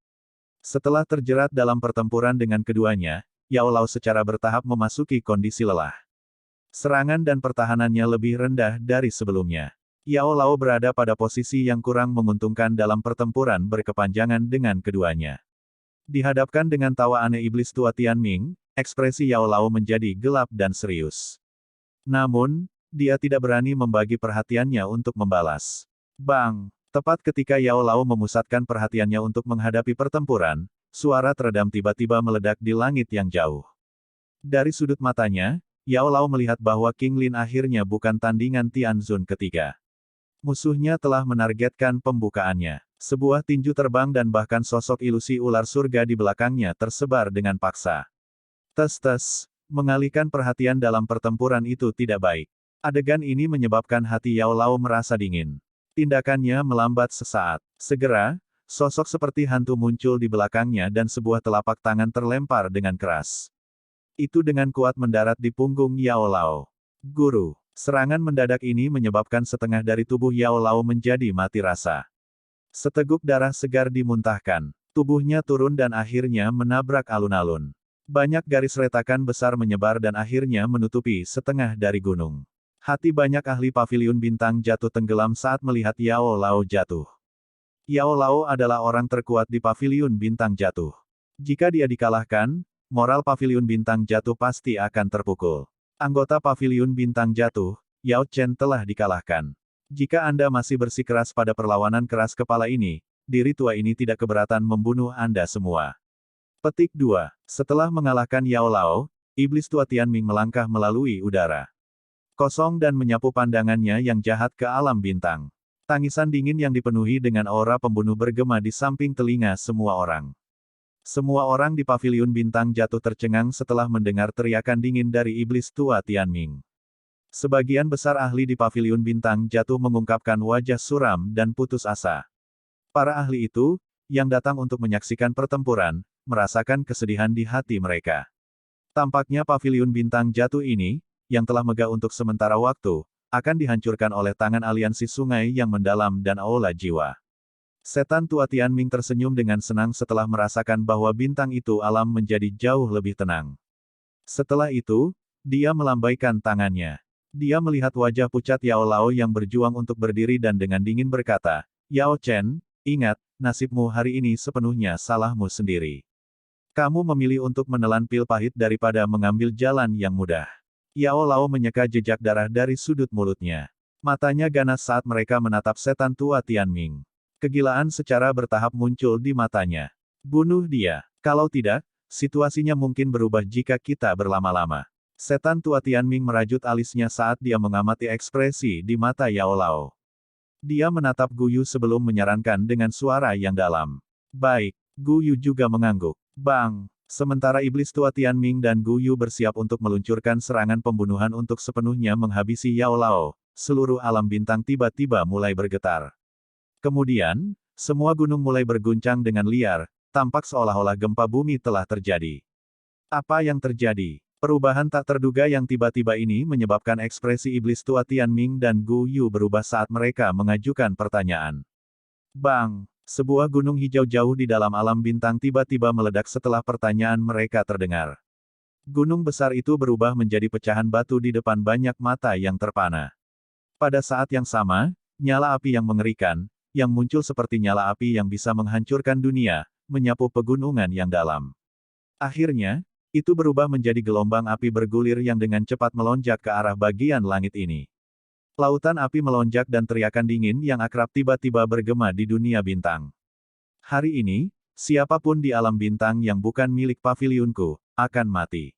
Setelah terjerat dalam pertempuran dengan keduanya, Yao Lao secara bertahap memasuki kondisi lelah. Serangan dan pertahanannya lebih rendah dari sebelumnya. Yao Lao berada pada posisi yang kurang menguntungkan dalam pertempuran berkepanjangan dengan keduanya. Dihadapkan dengan tawa aneh iblis tua Tianming, ekspresi Yao Lao menjadi gelap dan serius. Namun, dia tidak berani membagi perhatiannya untuk membalas. Bang! Tepat ketika Yao Lao memusatkan perhatiannya untuk menghadapi pertempuran, suara teredam tiba-tiba meledak di langit yang jauh. Dari sudut matanya, Yao Lao melihat bahwa King Lin akhirnya bukan tandingan Tianzun ketiga. Musuhnya telah menargetkan pembukaannya. Sebuah tinju terbang dan bahkan sosok ilusi ular surga di belakangnya tersebar dengan paksa. Tes-tes, mengalihkan perhatian dalam pertempuran itu tidak baik. Adegan ini menyebabkan hati Yao Lao merasa dingin. Tindakannya melambat sesaat. Segera, sosok seperti hantu muncul di belakangnya dan sebuah telapak tangan terlempar dengan keras. Itu dengan kuat mendarat di punggung Yao Lao. Guru, serangan mendadak ini menyebabkan setengah dari tubuh Yao Lao menjadi mati rasa. Seteguk darah segar dimuntahkan. Tubuhnya turun dan akhirnya menabrak alun-alun. Banyak garis retakan besar menyebar dan akhirnya menutupi setengah dari gunung. Hati banyak ahli paviliun bintang jatuh tenggelam saat melihat Yao Lao jatuh. Yao Lao adalah orang terkuat di paviliun bintang jatuh. Jika dia dikalahkan, moral paviliun bintang jatuh pasti akan terpukul. Anggota paviliun bintang jatuh, Yao Chen telah dikalahkan. Jika Anda masih bersikeras pada perlawanan keras kepala ini, diri tua ini tidak keberatan membunuh Anda semua. Petik 2. Setelah mengalahkan Yao Lao, iblis tua Tianming melangkah melalui udara kosong dan menyapu pandangannya yang jahat ke alam bintang. Tangisan dingin yang dipenuhi dengan aura pembunuh bergema di samping telinga semua orang. Semua orang di paviliun bintang jatuh tercengang setelah mendengar teriakan dingin dari iblis tua Tianming. Sebagian besar ahli di paviliun bintang jatuh mengungkapkan wajah suram dan putus asa. Para ahli itu, yang datang untuk menyaksikan pertempuran, merasakan kesedihan di hati mereka. Tampaknya paviliun bintang jatuh ini, yang telah megah untuk sementara waktu, akan dihancurkan oleh tangan aliansi sungai yang mendalam dan aula jiwa. Setan tua Tianming tersenyum dengan senang setelah merasakan bahwa bintang itu alam menjadi jauh lebih tenang. Setelah itu, dia melambaikan tangannya. Dia melihat wajah pucat Yao Lao yang berjuang untuk berdiri dan dengan dingin berkata, Yao Chen, ingat, nasibmu hari ini sepenuhnya salahmu sendiri. Kamu memilih untuk menelan pil pahit daripada mengambil jalan yang mudah. Yao Lao menyeka jejak darah dari sudut mulutnya. Matanya ganas saat mereka menatap setan tua Tianming. Kegilaan secara bertahap muncul di matanya. Bunuh dia. Kalau tidak, situasinya mungkin berubah jika kita berlama-lama. Setan tua Tianming merajut alisnya saat dia mengamati ekspresi di mata Yao Lao. Dia menatap Gu Yu sebelum menyarankan dengan suara yang dalam. Baik, Gu Yu juga mengangguk. Bang! Sementara iblis tua Tianming dan Gu Yu bersiap untuk meluncurkan serangan pembunuhan untuk sepenuhnya menghabisi Yao Lao, seluruh alam bintang tiba-tiba mulai bergetar. Kemudian, semua gunung mulai berguncang dengan liar, tampak seolah-olah gempa bumi telah terjadi. Apa yang terjadi? Perubahan tak terduga yang tiba-tiba ini menyebabkan ekspresi iblis tua Tianming dan Gu Yu berubah saat mereka mengajukan pertanyaan. Bang! Sebuah gunung hijau jauh di dalam alam bintang tiba-tiba meledak setelah pertanyaan mereka terdengar. Gunung besar itu berubah menjadi pecahan batu di depan banyak mata yang terpana. Pada saat yang sama, nyala api yang mengerikan, yang muncul seperti nyala api yang bisa menghancurkan dunia, menyapu pegunungan yang dalam. Akhirnya, itu berubah menjadi gelombang api bergulir yang dengan cepat melonjak ke arah bagian langit ini. Lautan api melonjak dan teriakan dingin yang akrab tiba-tiba bergema di dunia bintang. Hari ini, siapapun di alam bintang yang bukan milik paviliunku, akan mati.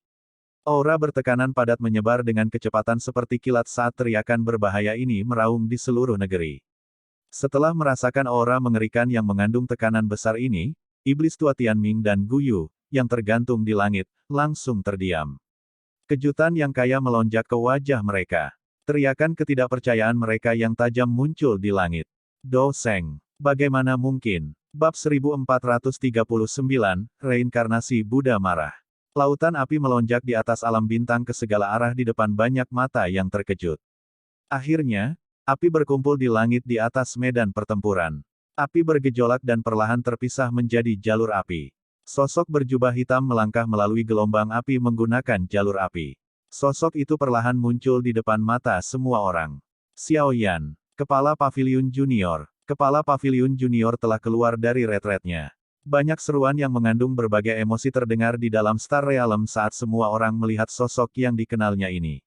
Aura bertekanan padat menyebar dengan kecepatan seperti kilat saat teriakan berbahaya ini meraung di seluruh negeri. Setelah merasakan aura mengerikan yang mengandung tekanan besar ini, iblis tua Tianming dan Gu Yu, yang tergantung di langit, langsung terdiam. Kejutan yang kaya melonjak ke wajah mereka. Teriakan ketidakpercayaan mereka yang tajam muncul di langit. Do Seng. Bagaimana mungkin? Bab 1439, Reinkarnasi Buddha marah. Lautan api melonjak di atas alam bintang ke segala arah di depan banyak mata yang terkejut. Akhirnya, api berkumpul di langit di atas medan pertempuran. Api bergejolak dan perlahan terpisah menjadi jalur api. Sosok berjubah hitam melangkah melalui gelombang api menggunakan jalur api. Sosok itu perlahan muncul di depan mata semua orang. Xiao Yan, Kepala Paviliun Junior. Kepala Paviliun Junior telah keluar dari retretnya. Banyak seruan yang mengandung berbagai emosi terdengar di dalam Star Realm saat semua orang melihat sosok yang dikenalnya ini.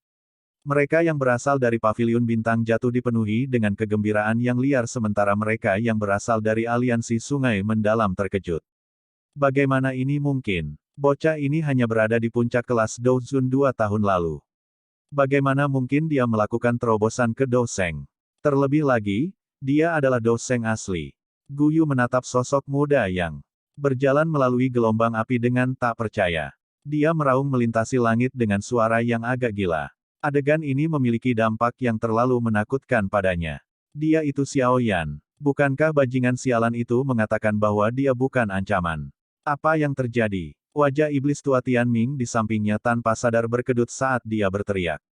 Mereka yang berasal dari paviliun bintang jatuh dipenuhi dengan kegembiraan yang liar sementara mereka yang berasal dari aliansi sungai mendalam terkejut. Bagaimana ini mungkin? Bocah ini hanya berada di puncak kelas Douzun 2 tahun lalu. Bagaimana mungkin dia melakukan terobosan ke Do Seng? Terlebih lagi, dia adalah Do Seng asli. Gu Yu menatap sosok muda yang berjalan melalui gelombang api dengan tak percaya. Dia meraung melintasi langit dengan suara yang agak gila. Adegan ini memiliki dampak yang terlalu menakutkan padanya. Dia itu Xiao Yan. Bukankah bajingan sialan itu mengatakan bahwa dia bukan ancaman? Apa yang terjadi? Wajah iblis tua Tianming di sampingnya tanpa sadar berkedut saat dia berteriak.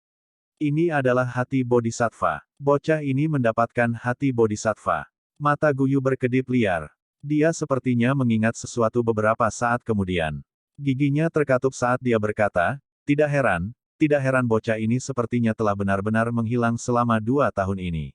Ini adalah hati bodhisattva. Bocah ini mendapatkan hati bodhisattva. Mata Gu Yu berkedip liar. Dia sepertinya mengingat sesuatu beberapa saat kemudian. Giginya terkatup saat dia berkata, tidak heran bocah ini sepertinya telah benar-benar menghilang selama 2 tahun ini.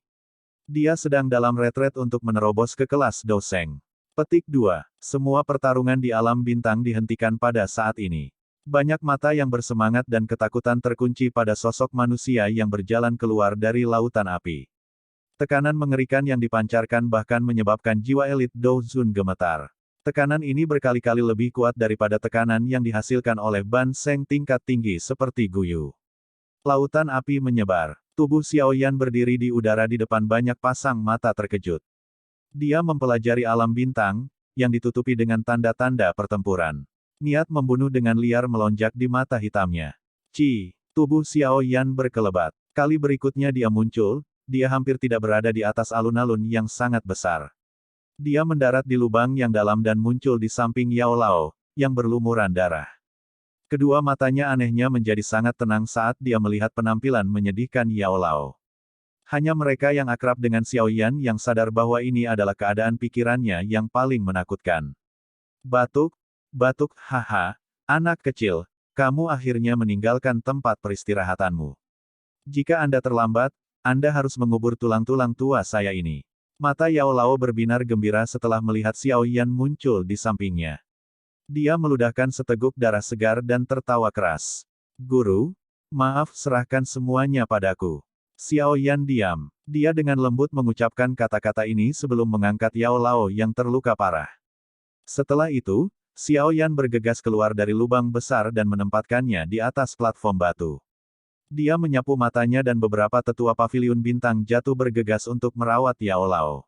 Dia sedang dalam retret untuk menerobos ke kelas Do Seng. Petik 2. Semua pertarungan di alam bintang dihentikan pada saat ini. Banyak mata yang bersemangat dan ketakutan terkunci pada sosok manusia yang berjalan keluar dari lautan api. Tekanan mengerikan yang dipancarkan bahkan menyebabkan jiwa elit Dou Zun gemetar. Tekanan ini berkali-kali lebih kuat daripada tekanan yang dihasilkan oleh Ban Seng tingkat tinggi seperti Guyu. Lautan api menyebar. Tubuh Xiao Yan berdiri di udara di depan banyak pasang mata terkejut. Dia mempelajari alam bintang, yang ditutupi dengan tanda-tanda pertempuran. Niat membunuh dengan liar melonjak di mata hitamnya. Tubuh Xiao Yan berkelebat. Kali berikutnya dia muncul, dia hampir tidak berada di atas alun-alun yang sangat besar. Dia mendarat di lubang yang dalam dan muncul di samping Yao Lao, yang berlumuran darah. Kedua matanya anehnya menjadi sangat tenang saat dia melihat penampilan menyedihkan Yao Lao. Hanya mereka yang akrab dengan Xiao Yan yang sadar bahwa ini adalah keadaan pikirannya yang paling menakutkan. Batuk, batuk, haha, anak kecil, kamu akhirnya meninggalkan tempat peristirahatanmu. Jika Anda terlambat, Anda harus mengubur tulang-tulang tua saya ini. Mata Yao Lao berbinar gembira setelah melihat Xiao Yan muncul di sampingnya. Dia meludahkan seteguk darah segar dan tertawa keras. Guru, maaf serahkan semuanya padaku. Xiao Yan diam. Dia dengan lembut mengucapkan kata-kata ini sebelum mengangkat Yao Lao yang terluka parah. Setelah itu, Xiao Yan bergegas keluar dari lubang besar dan menempatkannya di atas platform batu. Dia menyapu matanya dan beberapa tetua paviliun bintang jatuh bergegas untuk merawat Yao Lao.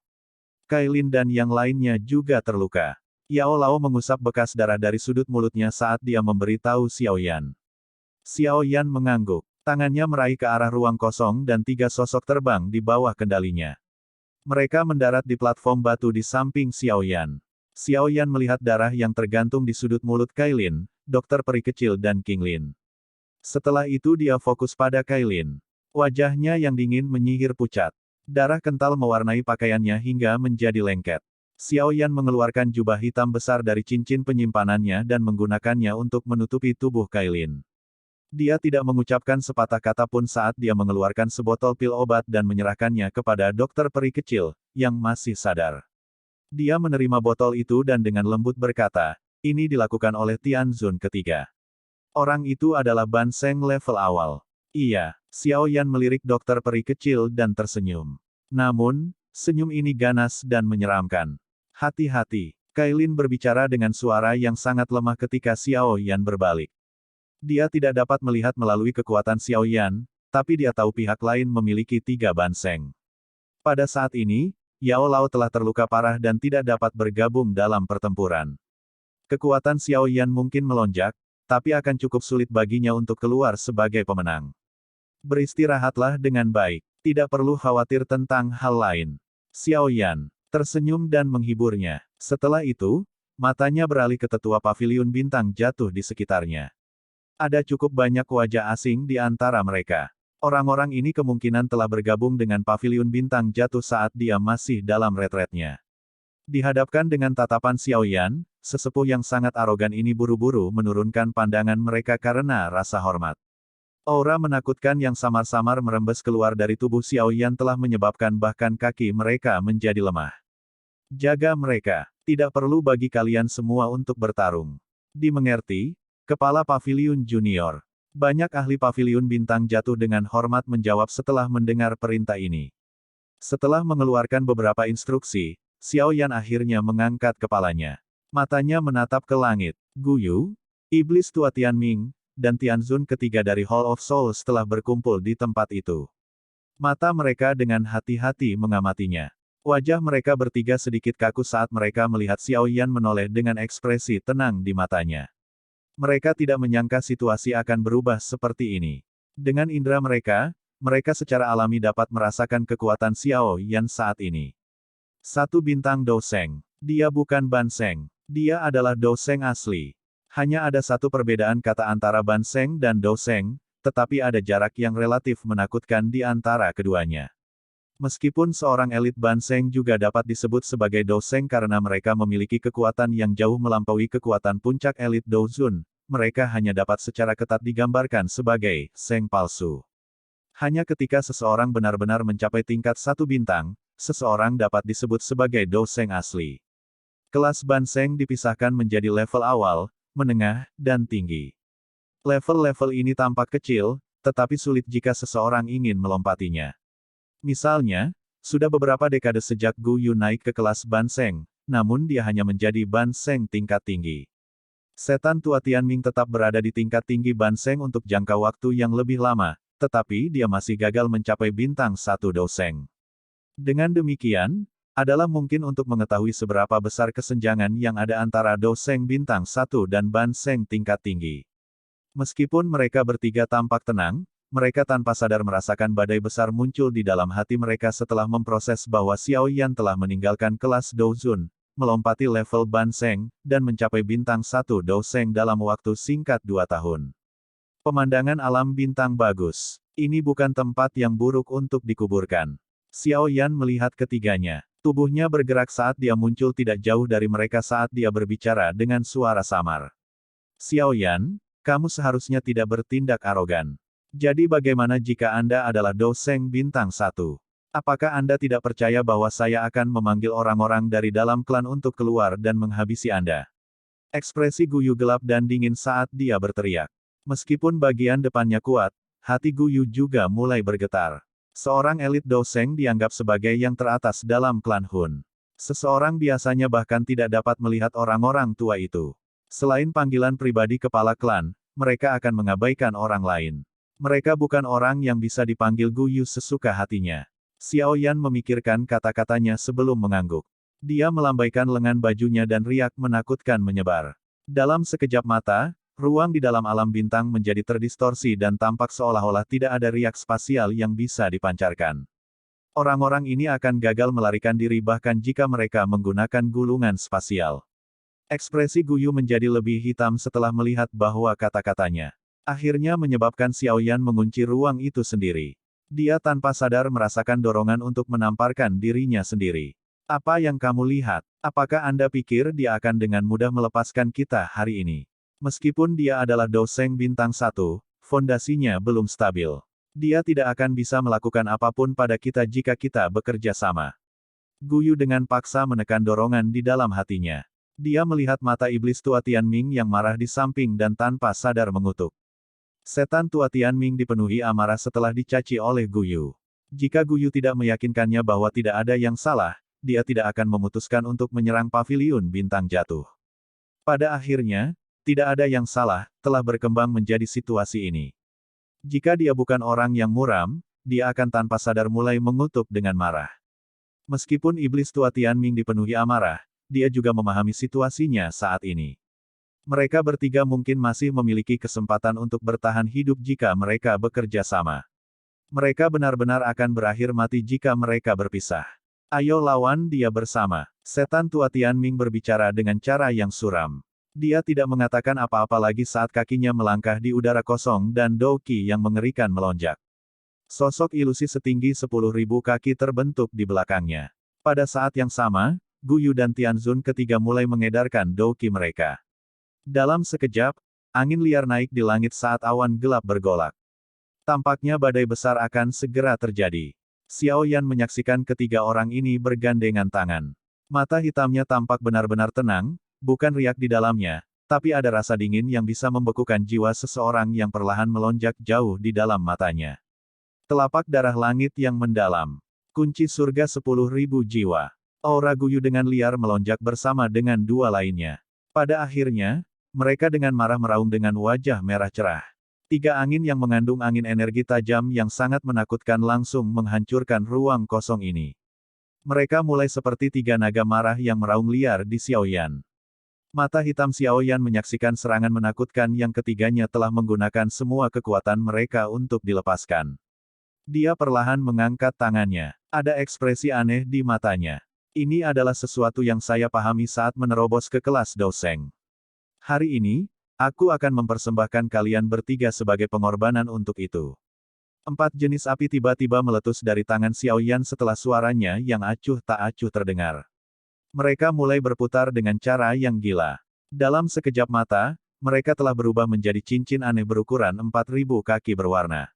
Kailin dan yang lainnya juga terluka. Yao Lao mengusap bekas darah dari sudut mulutnya saat dia memberitahu Xiao Yan. Xiao Yan mengangguk. Tangannya meraih ke arah ruang kosong dan 3 sosok terbang di bawah kendalinya. Mereka mendarat di platform batu di samping Xiao Yan. Xiao Yan melihat darah yang tergantung di sudut mulut Kailin, dokter peri kecil dan King Lin. Setelah itu dia fokus pada Kailin. Wajahnya yang dingin menyihir pucat. Darah kental mewarnai pakaiannya hingga menjadi lengket. Xiao Yan mengeluarkan jubah hitam besar dari cincin penyimpanannya dan menggunakannya untuk menutupi tubuh Kailin. Dia tidak mengucapkan sepatah kata pun saat dia mengeluarkan sebotol pil obat dan menyerahkannya kepada dokter peri kecil, yang masih sadar. Dia menerima botol itu dan dengan lembut berkata, ini dilakukan oleh Tian Zun ketiga. Orang itu adalah Ban Seng level awal. Iya, Xiao Yan melirik dokter peri kecil dan tersenyum. Namun, senyum ini ganas dan menyeramkan. Hati-hati, Kailin berbicara dengan suara yang sangat lemah ketika Xiao Yan berbalik. Dia tidak dapat melihat melalui kekuatan Xiao Yan, tapi dia tahu pihak lain memiliki 3 Ban Seng. Pada saat ini, Yao Lao telah terluka parah dan tidak dapat bergabung dalam pertempuran. Kekuatan Xiao Yan mungkin melonjak, tapi akan cukup sulit baginya untuk keluar sebagai pemenang. Beristirahatlah dengan baik, tidak perlu khawatir tentang hal lain. Xiao Yan tersenyum dan menghiburnya. Setelah itu, matanya beralih ke tetua paviliun bintang jatuh di sekitarnya. Ada cukup banyak wajah asing di antara mereka. Orang-orang ini kemungkinan telah bergabung dengan paviliun bintang jatuh saat dia masih dalam retretnya. Dihadapkan dengan tatapan Xiao Yan, sesepuh yang sangat arogan ini buru-buru menurunkan pandangan mereka karena rasa hormat. Aura menakutkan yang samar-samar merembes keluar dari tubuh Xiao Yan telah menyebabkan bahkan kaki mereka menjadi lemah. Jaga mereka. Tidak perlu bagi kalian semua untuk bertarung. Dimengerti? Kepala Paviliun Junior. Banyak ahli Paviliun Bintang jatuh dengan hormat menjawab setelah mendengar perintah ini. Setelah mengeluarkan beberapa instruksi, Xiao Yan akhirnya mengangkat kepalanya. Matanya menatap ke langit. Guyu, Iblis Tua Tianming, dan Tianzun ketiga dari Hall of Souls telah berkumpul di tempat itu. Mata mereka dengan hati-hati mengamatinya. Wajah mereka bertiga sedikit kaku saat mereka melihat Xiao Yan menoleh dengan ekspresi tenang di matanya. Mereka tidak menyangka situasi akan berubah seperti ini. Dengan indera mereka, mereka secara alami dapat merasakan kekuatan Xiao Yan saat ini. 1 bintang Dou Seng. Dia bukan Ban Seng. Dia adalah Dou Seng asli. Hanya ada satu perbedaan kata antara Ban Seng dan Dou Seng, tetapi ada jarak yang relatif menakutkan di antara keduanya. Meskipun seorang elit Ban Seng juga dapat disebut sebagai Dou Seng karena mereka memiliki kekuatan yang jauh melampaui kekuatan puncak elit Dou Zun, mereka hanya dapat secara ketat digambarkan sebagai Seng palsu. Hanya ketika seseorang benar-benar mencapai tingkat 1 bintang, seseorang dapat disebut sebagai Dou Seng asli. Kelas Ban Seng dipisahkan menjadi level awal, menengah, dan tinggi. Level-level ini tampak kecil, tetapi sulit jika seseorang ingin melompatinya. Misalnya, Sudah beberapa dekade sejak Gu Yu naik ke kelas Ban Seng, namun dia hanya menjadi Ban Seng tingkat tinggi. Setan tua Tianming tetap berada di tingkat tinggi Ban Seng untuk jangka waktu yang lebih lama, tetapi dia masih gagal mencapai bintang 1 Douseng. Dengan demikian, adalah mungkin untuk mengetahui seberapa besar kesenjangan yang ada antara Douseng bintang 1 dan Ban Seng tingkat tinggi. Meskipun mereka bertiga tampak tenang, mereka tanpa sadar merasakan badai besar muncul di dalam hati mereka setelah memproses bahwa Xiao Yan telah meninggalkan kelas Douzun, melompati level Ban Seng, dan mencapai bintang 1 Douseng dalam waktu singkat 2 tahun. Pemandangan alam bintang bagus. Ini bukan tempat yang buruk untuk dikuburkan. Xiao Yan melihat ketiganya. Tubuhnya bergerak saat dia muncul tidak jauh dari mereka saat dia berbicara dengan suara samar. Xiao Yan, kamu seharusnya tidak bertindak arogan. Jadi bagaimana jika Anda adalah Douseng bintang 1? Apakah Anda tidak percaya bahwa saya akan memanggil orang-orang dari dalam klan untuk keluar dan menghabisi Anda? Ekspresi Gu Yu gelap dan dingin saat dia berteriak. Meskipun bagian depannya kuat, hati Gu Yu juga mulai bergetar. Seorang elit Douseng dianggap sebagai yang teratas dalam klan Hun. Seseorang biasanya bahkan tidak dapat melihat orang-orang tua itu. Selain panggilan pribadi kepala klan, mereka akan mengabaikan orang lain. Mereka bukan orang yang bisa dipanggil Gu Yu sesuka hatinya. Xiao Yan memikirkan kata-katanya sebelum mengangguk. Dia melambaikan lengan bajunya dan riak menakutkan menyebar. Dalam sekejap mata, ruang di dalam alam bintang menjadi terdistorsi dan tampak seolah-olah tidak ada riak spasial yang bisa dipancarkan. Orang-orang ini akan gagal melarikan diri bahkan jika mereka menggunakan gulungan spasial. Ekspresi Gu Yu menjadi lebih hitam setelah melihat bahwa kata-katanya akhirnya menyebabkan Xiao Yan mengunci ruang itu sendiri. Dia tanpa sadar merasakan dorongan untuk menamparkan dirinya sendiri. Apa yang kamu lihat? Apakah Anda pikir dia akan dengan mudah melepaskan kita hari ini? Meskipun dia adalah Douseng bintang 1, fondasinya belum stabil. Dia tidak akan bisa melakukan apapun pada kita jika kita bekerja sama. Gu Yu dengan paksa menekan dorongan di dalam hatinya. Dia melihat mata iblis tua Tianming yang marah di samping dan tanpa sadar mengutuk. Setan tua Tianming dipenuhi amarah setelah dicaci oleh Gu Yu. Jika Gu Yu tidak meyakinkannya bahwa tidak ada yang salah, dia tidak akan memutuskan untuk menyerang paviliun bintang jatuh. Pada akhirnya, tidak ada yang salah, telah berkembang menjadi situasi ini. Jika dia bukan orang yang muram, dia akan tanpa sadar mulai mengutuk dengan marah. Meskipun iblis tua Tianming dipenuhi amarah, dia juga memahami situasinya saat ini. Mereka bertiga mungkin masih memiliki kesempatan untuk bertahan hidup jika mereka bekerja sama. Mereka benar-benar akan berakhir mati jika mereka berpisah. Ayo lawan dia bersama. Setan tua Tianming berbicara dengan cara yang suram. Dia tidak mengatakan apa-apa lagi saat kakinya melangkah di udara kosong dan Douqi yang mengerikan melonjak. Sosok ilusi setinggi 10.000 kaki terbentuk di belakangnya. Pada saat yang sama, Gu Yu dan Tianzun ketiga mulai mengedarkan Douqi mereka. Dalam sekejap, angin liar naik di langit saat awan gelap bergolak. Tampaknya badai besar akan segera terjadi. Xiao Yan menyaksikan ketiga orang ini bergandengan tangan. Mata hitamnya tampak benar-benar tenang, bukan riak di dalamnya, tapi ada rasa dingin yang bisa membekukan jiwa seseorang yang perlahan melonjak jauh di dalam matanya. Telapak darah langit yang mendalam. Kunci surga 10.000 jiwa. Aura Gu Yu dengan liar melonjak bersama dengan dua lainnya. Pada akhirnya, mereka dengan marah meraung dengan wajah merah cerah. Tiga angin yang mengandung angin energi tajam yang sangat menakutkan langsung menghancurkan ruang kosong ini. Mereka mulai seperti tiga naga marah yang meraung liar di Xiao Yan. Mata hitam Xiao Yan menyaksikan serangan menakutkan yang ketiganya telah menggunakan semua kekuatan mereka untuk dilepaskan. Dia perlahan mengangkat tangannya. Ada ekspresi aneh di matanya. Ini adalah sesuatu yang saya pahami saat menerobos ke kelas Douseng. Hari ini, aku akan mempersembahkan kalian bertiga sebagai pengorbanan untuk itu. 4 jenis api tiba-tiba meletus dari tangan Xiao Yan setelah suaranya yang acuh tak acuh terdengar. Mereka mulai berputar dengan cara yang gila. Dalam sekejap mata, mereka telah berubah menjadi cincin aneh berukuran 4.000 kaki berwarna.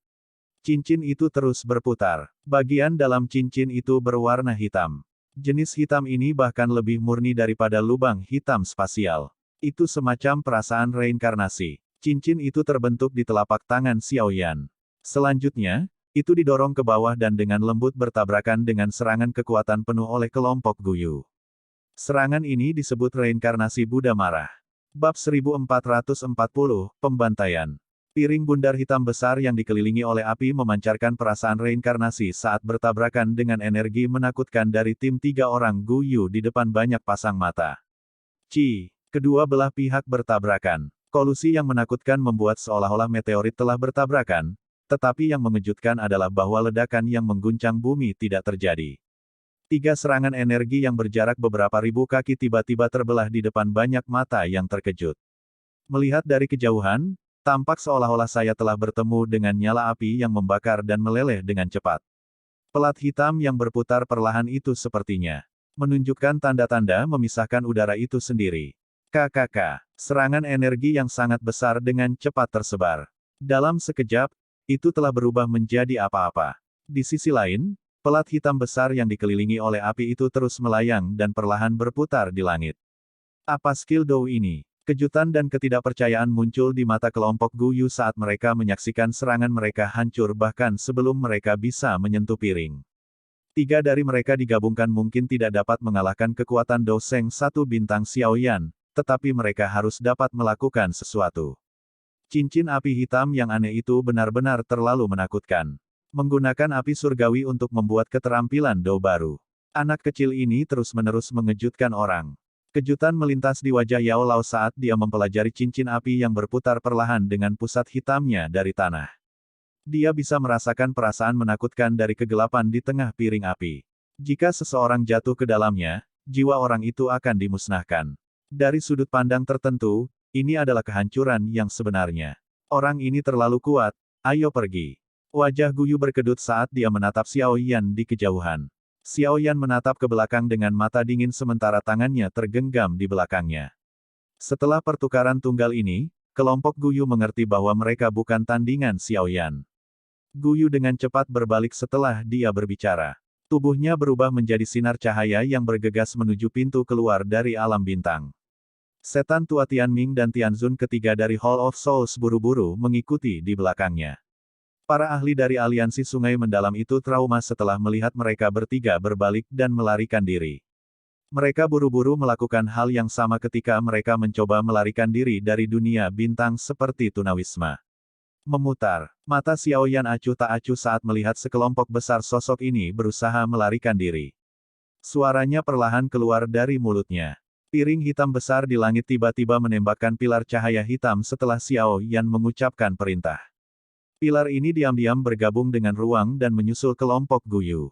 Cincin itu terus berputar. Bagian dalam cincin itu berwarna hitam. Jenis hitam ini bahkan lebih murni daripada lubang hitam spasial. Itu semacam perasaan reinkarnasi. Cincin itu terbentuk di telapak tangan Xiao Yan. Selanjutnya, Itu didorong ke bawah dan dengan lembut bertabrakan dengan serangan kekuatan penuh oleh kelompok Guyu. Serangan ini disebut reinkarnasi Buddha marah. Bab 1440, Pembantaian. Piring bundar hitam besar yang dikelilingi oleh api memancarkan perasaan reinkarnasi saat bertabrakan dengan energi menakutkan dari tim 3 orang Guyu di depan banyak pasang mata. Kedua belah pihak bertabrakan. Kolusi yang menakutkan membuat seolah-olah meteorit telah bertabrakan, tetapi yang mengejutkan adalah bahwa ledakan yang mengguncang bumi tidak terjadi. 3 serangan energi yang berjarak beberapa ribu kaki tiba-tiba terbelah di depan banyak mata yang terkejut. Melihat dari kejauhan, tampak seolah-olah saya telah bertemu dengan nyala api yang membakar dan meleleh dengan cepat. Pelat hitam yang berputar perlahan itu sepertinya menunjukkan tanda-tanda memisahkan udara itu sendiri. Serangan energi yang sangat besar dengan cepat tersebar. Dalam sekejap, itu telah berubah menjadi apa-apa. Di sisi lain, pelat hitam besar yang dikelilingi oleh api itu terus melayang dan perlahan berputar di langit. Apa skill Dou ini? Kejutan dan ketidakpercayaan muncul di mata kelompok Guyu saat mereka menyaksikan serangan mereka hancur bahkan sebelum mereka bisa menyentuh piring. 3 dari mereka digabungkan mungkin tidak dapat mengalahkan kekuatan Dou Seng 1 bintang Xiaoyan, tetapi mereka harus dapat melakukan sesuatu. Cincin api hitam yang aneh itu benar-benar terlalu menakutkan. Menggunakan api surgawi untuk membuat keterampilan Dou baru. Anak kecil ini terus-menerus mengejutkan orang. Kejutan melintas di wajah Yao Lao saat dia mempelajari cincin api yang berputar perlahan dengan pusat hitamnya dari tanah. Dia bisa merasakan perasaan menakutkan dari kegelapan di tengah piring api. Jika seseorang jatuh ke dalamnya, jiwa orang itu akan dimusnahkan. Dari sudut pandang tertentu, ini adalah kehancuran yang sebenarnya. Orang ini terlalu kuat, ayo pergi. Wajah Guyu berkedut saat dia menatap Xiao Yan di kejauhan. Xiao Yan menatap ke belakang dengan mata dingin sementara tangannya tergenggam di belakangnya. Setelah pertukaran tunggal ini, kelompok Guyu mengerti bahwa mereka bukan tandingan Xiao Yan. Guyu dengan cepat berbalik setelah dia berbicara. Tubuhnya berubah menjadi sinar cahaya yang bergegas menuju pintu keluar dari alam bintang. Setan tua Tianming dan Tianzun ketiga dari Hall of Souls buru-buru mengikuti di belakangnya. Para ahli dari aliansi sungai mendalam itu trauma setelah melihat mereka bertiga berbalik dan melarikan diri. Mereka buru-buru melakukan hal yang sama ketika mereka mencoba melarikan diri dari dunia bintang seperti tunawisma. Memutar, mata Xiao Yan acuh tak acuh saat melihat sekelompok besar sosok ini berusaha melarikan diri. Suaranya perlahan keluar dari mulutnya. Piring hitam besar di langit tiba-tiba menembakkan pilar cahaya hitam setelah Xiao Yan mengucapkan perintah. Pilar ini diam-diam bergabung dengan ruang dan menyusul kelompok Guyu.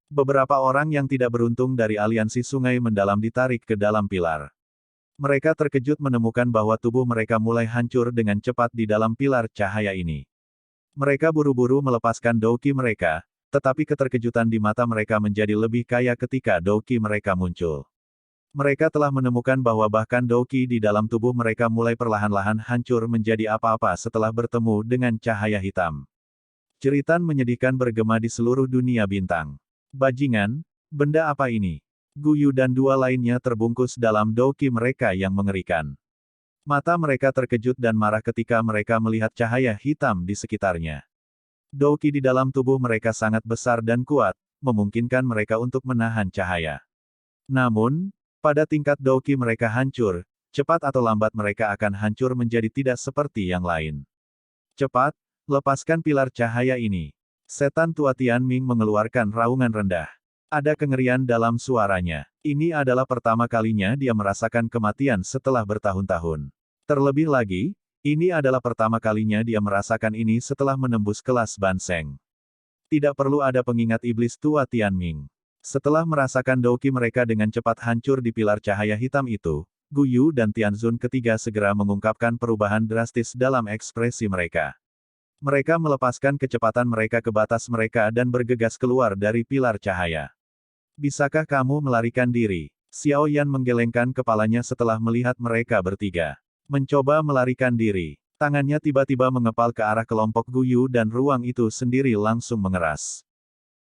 Beberapa orang yang tidak beruntung dari aliansi sungai mendalam ditarik ke dalam pilar. Mereka terkejut menemukan bahwa tubuh mereka mulai hancur dengan cepat di dalam pilar cahaya ini. Mereka buru-buru melepaskan douki mereka, tetapi keterkejutan di mata mereka menjadi lebih kaya ketika douki mereka muncul. Mereka telah menemukan bahwa bahkan douki di dalam tubuh mereka mulai perlahan-lahan hancur menjadi apa-apa setelah bertemu dengan cahaya hitam. Jeritan menyedihkan bergema di seluruh dunia bintang. Bajingan, benda apa ini? Guyu dan 2 lainnya terbungkus dalam douki mereka yang mengerikan. Mata mereka terkejut dan marah ketika mereka melihat cahaya hitam di sekitarnya. Douki di dalam tubuh mereka sangat besar dan kuat, memungkinkan mereka untuk menahan cahaya. Namun, pada tingkat douki mereka hancur, cepat atau lambat mereka akan hancur menjadi tidak seperti yang lain. Cepat, lepaskan pilar cahaya ini. Setan tua Tianming mengeluarkan raungan rendah. Ada kengerian dalam suaranya. Ini adalah pertama kalinya dia merasakan kematian setelah bertahun-tahun. Terlebih lagi, ini adalah pertama kalinya dia merasakan ini setelah menembus kelas Banseng. Tidak perlu ada pengingat iblis tua Tianming. Setelah merasakan douki mereka dengan cepat hancur di pilar cahaya hitam itu, Guyu dan Tianzun ketiga segera mengungkapkan perubahan drastis dalam ekspresi mereka. Mereka melepaskan kecepatan mereka ke batas mereka dan bergegas keluar dari pilar cahaya. Bisakah kamu melarikan diri? Xiao Yan menggelengkan kepalanya setelah melihat mereka bertiga. Mencoba melarikan diri. Tangannya tiba-tiba mengepal ke arah kelompok Guyu dan ruang itu sendiri langsung mengeras.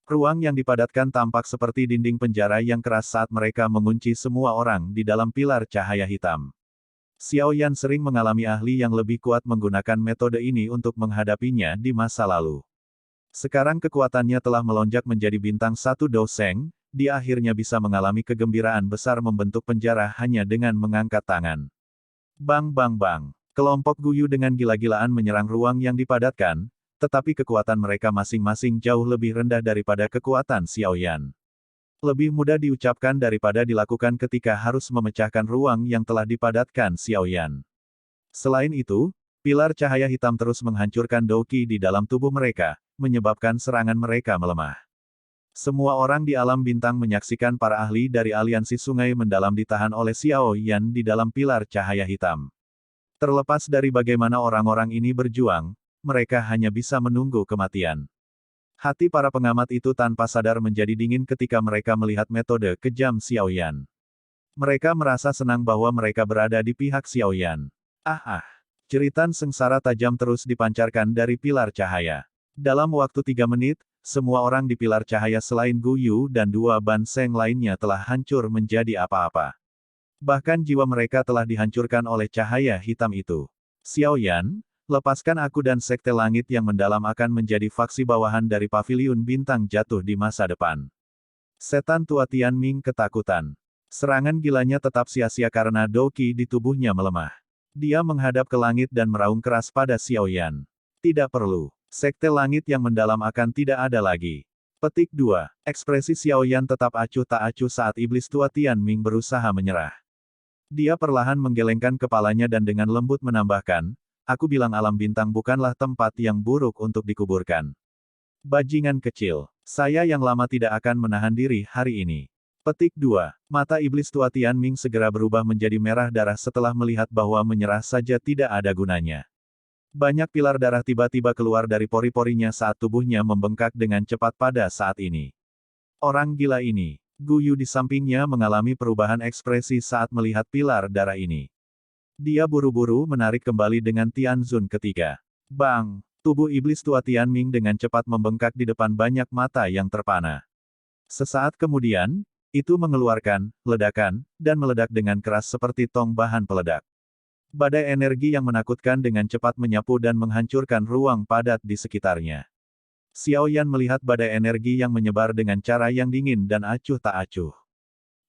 Ruang yang dipadatkan tampak seperti dinding penjara yang keras saat mereka mengunci semua orang di dalam pilar cahaya hitam. Xiao Yan sering mengalami ahli yang lebih kuat menggunakan metode ini untuk menghadapinya di masa lalu. Sekarang kekuatannya telah melonjak menjadi bintang 1 Douseng, dia akhirnya bisa mengalami kegembiraan besar membentuk penjara hanya dengan mengangkat tangan. Bang bang bang. Kelompok Guyu dengan gila-gilaan menyerang ruang yang dipadatkan, tetapi kekuatan mereka masing-masing jauh lebih rendah daripada kekuatan Xiaoyan. Lebih mudah diucapkan daripada dilakukan ketika harus memecahkan ruang yang telah dipadatkan Xiaoyan. Selain itu, pilar cahaya hitam terus menghancurkan Douqi di dalam tubuh mereka, menyebabkan serangan mereka melemah. Semua orang di alam bintang menyaksikan para ahli dari aliansi sungai mendalam ditahan oleh Xiao Yan di dalam pilar cahaya hitam. Terlepas dari bagaimana orang-orang ini berjuang, mereka hanya bisa menunggu kematian. Hati para pengamat itu tanpa sadar menjadi dingin ketika mereka melihat metode kejam Xiao Yan. Mereka merasa senang bahwa mereka berada di pihak Xiao Yan. Jeritan sengsara tajam terus dipancarkan dari pilar cahaya. Dalam waktu 3 menit, semua orang di pilar cahaya selain Gu Yu dan 2 Ban Seng lainnya telah hancur menjadi apa-apa. Bahkan jiwa mereka telah dihancurkan oleh cahaya hitam itu. Xiao Yan, lepaskan aku dan Sekte Langit yang mendalam akan menjadi faksi bawahan dari Paviliun Bintang Jatuh di masa depan. Setan tua Tian Ming ketakutan. Serangan gilanya tetap sia-sia karena Douqi di tubuhnya melemah. Dia menghadap ke langit dan meraung keras pada Xiao Yan. Tidak perlu. Sekte langit yang mendalam akan tidak ada lagi. Petik 2. Ekspresi Xiao Yan tetap acuh tak acuh saat iblis tua Tian Ming berusaha menyerah. Dia perlahan menggelengkan kepalanya dan dengan lembut menambahkan, aku bilang alam bintang bukanlah tempat yang buruk untuk dikuburkan. Bajingan kecil. Saya yang lama tidak akan menahan diri hari ini. Petik 2. Mata iblis tua Tian Ming segera berubah menjadi merah darah setelah melihat bahwa menyerah saja tidak ada gunanya. Banyak pilar darah tiba-tiba keluar dari pori-porinya saat tubuhnya membengkak dengan cepat pada saat ini. Orang gila ini. Gu Yu di sampingnya mengalami perubahan ekspresi saat melihat pilar darah ini. Dia buru-buru menarik kembali dengan Tian Zun ketiga. Bang! Tubuh iblis tua Tian Ming dengan cepat membengkak di depan banyak mata yang terpana. Sesaat kemudian, itu mengeluarkan ledakan, dan meledak dengan keras seperti tong bahan peledak. Badai energi yang menakutkan dengan cepat menyapu dan menghancurkan ruang padat di sekitarnya. Xiao Yan melihat badai energi yang menyebar dengan cara yang dingin dan acuh tak acuh.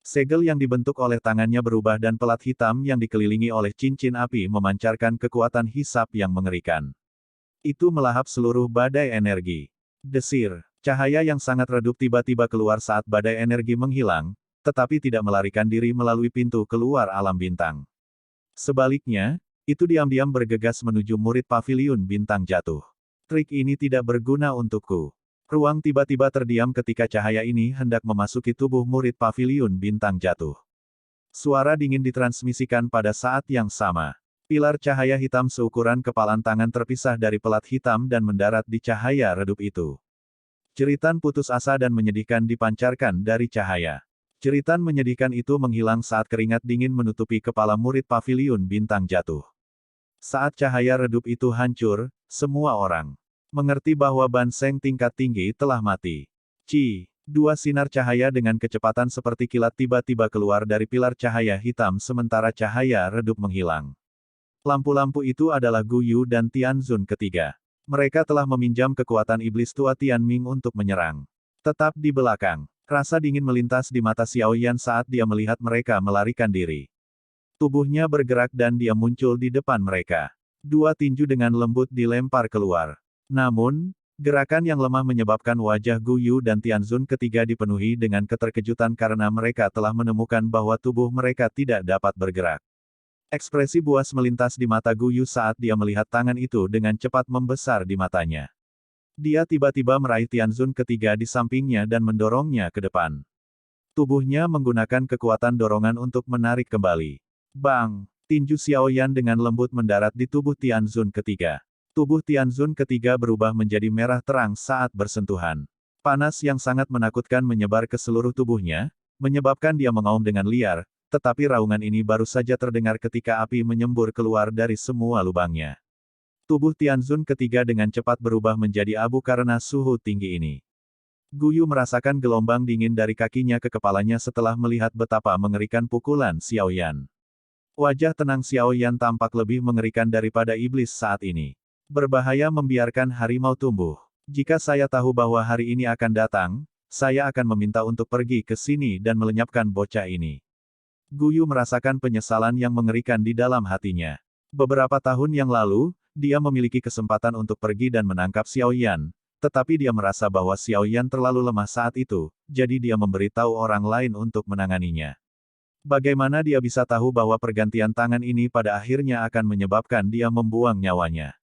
Segel yang dibentuk oleh tangannya berubah dan pelat hitam yang dikelilingi oleh cincin api memancarkan kekuatan hisap yang mengerikan. Itu melahap seluruh badai energi. Desir, cahaya yang sangat redup tiba-tiba keluar saat badai energi menghilang, tetapi tidak melarikan diri melalui pintu keluar alam bintang. Sebaliknya, itu diam-diam bergegas menuju murid Paviliun Bintang Jatuh. Trik ini tidak berguna untukku. Ruang tiba-tiba terdiam ketika cahaya ini hendak memasuki tubuh murid Paviliun Bintang Jatuh. Suara dingin ditransmisikan pada saat yang sama. Pilar cahaya hitam seukuran kepalan tangan terpisah dari pelat hitam dan mendarat di cahaya redup itu. Jeritan putus asa dan menyedihkan dipancarkan dari cahaya. Jeritan menyedihkan itu menghilang saat keringat dingin menutupi kepala murid Paviliun Bintang Jatuh. Saat cahaya redup itu hancur, semua orang mengerti bahwa Ban Seng tingkat tinggi telah mati. Dua sinar cahaya dengan kecepatan seperti kilat tiba-tiba keluar dari pilar cahaya hitam sementara cahaya redup menghilang. Lampu-lampu itu adalah Gu Yu dan Tian Zun ketiga. Mereka telah meminjam kekuatan iblis tua Tian Ming untuk menyerang. Tetap di belakang. Rasa dingin melintas di mata Xiao Yan saat dia melihat mereka melarikan diri. Tubuhnya bergerak dan dia muncul di depan mereka. Dua tinju dengan lembut dilempar keluar. Namun, gerakan yang lemah menyebabkan wajah Gu Yu dan Tian Zun ketiga dipenuhi dengan keterkejutan karena mereka telah menemukan bahwa tubuh mereka tidak dapat bergerak. Ekspresi buas melintas di mata Gu Yu saat dia melihat tangan itu dengan cepat membesar di matanya. Dia tiba-tiba meraih Tian Zun ketiga di sampingnya dan mendorongnya ke depan. Tubuhnya menggunakan kekuatan dorongan untuk menarik kembali. Bang! Tinju Xiao Yan dengan lembut mendarat di tubuh Tian Zun ketiga. Tubuh Tian Zun ketiga berubah menjadi merah terang saat bersentuhan. Panas yang sangat menakutkan menyebar ke seluruh tubuhnya, menyebabkan dia mengaum dengan liar, tetapi raungan ini baru saja terdengar ketika api menyembur keluar dari semua lubangnya. Tubuh Tian Zun ketiga dengan cepat berubah menjadi abu karena suhu tinggi ini. Gu Yu merasakan gelombang dingin dari kakinya ke kepalanya setelah melihat betapa mengerikan pukulan Xiao Yan. Wajah tenang Xiao Yan tampak lebih mengerikan daripada iblis saat ini. Berbahaya membiarkan harimau tumbuh. Jika saya tahu bahwa hari ini akan datang, saya akan meminta untuk pergi ke sini dan melenyapkan bocah ini. Gu Yu merasakan penyesalan yang mengerikan di dalam hatinya. Beberapa tahun yang lalu, dia memiliki kesempatan untuk pergi dan menangkap Xiao Yan, tetapi dia merasa bahwa Xiao Yan terlalu lemah saat itu, jadi dia memberitahu orang lain untuk menanganinya. Bagaimana dia bisa tahu bahwa pergantian tangan ini pada akhirnya akan menyebabkan dia membuang nyawanya?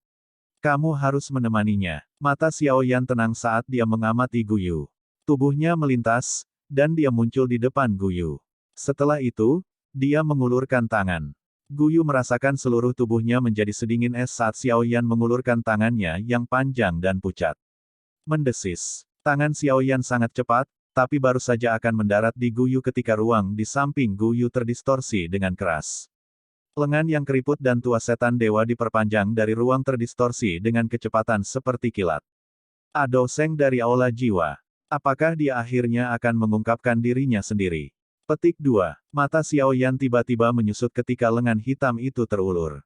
Kamu harus menemaninya. Mata Xiao Yan tenang saat dia mengamati Gu Yu. Tubuhnya melintas, dan dia muncul di depan Gu Yu. Setelah itu, dia mengulurkan tangan. Gu Yu merasakan seluruh tubuhnya menjadi sedingin es saat Xiao Yan mengulurkan tangannya yang panjang dan pucat. Mendesis. Tangan Xiao Yan sangat cepat, tapi baru saja akan mendarat di Gu Yu ketika ruang di samping Gu Yu terdistorsi dengan keras. Lengan yang keriput dan tua setan dewa diperpanjang dari ruang terdistorsi dengan kecepatan seperti kilat. Ado Seng dari Aula Jiwa. Apakah dia akhirnya akan mengungkapkan dirinya sendiri? Petik 2. Mata Xiao Yan tiba-tiba menyusut ketika lengan hitam itu terulur.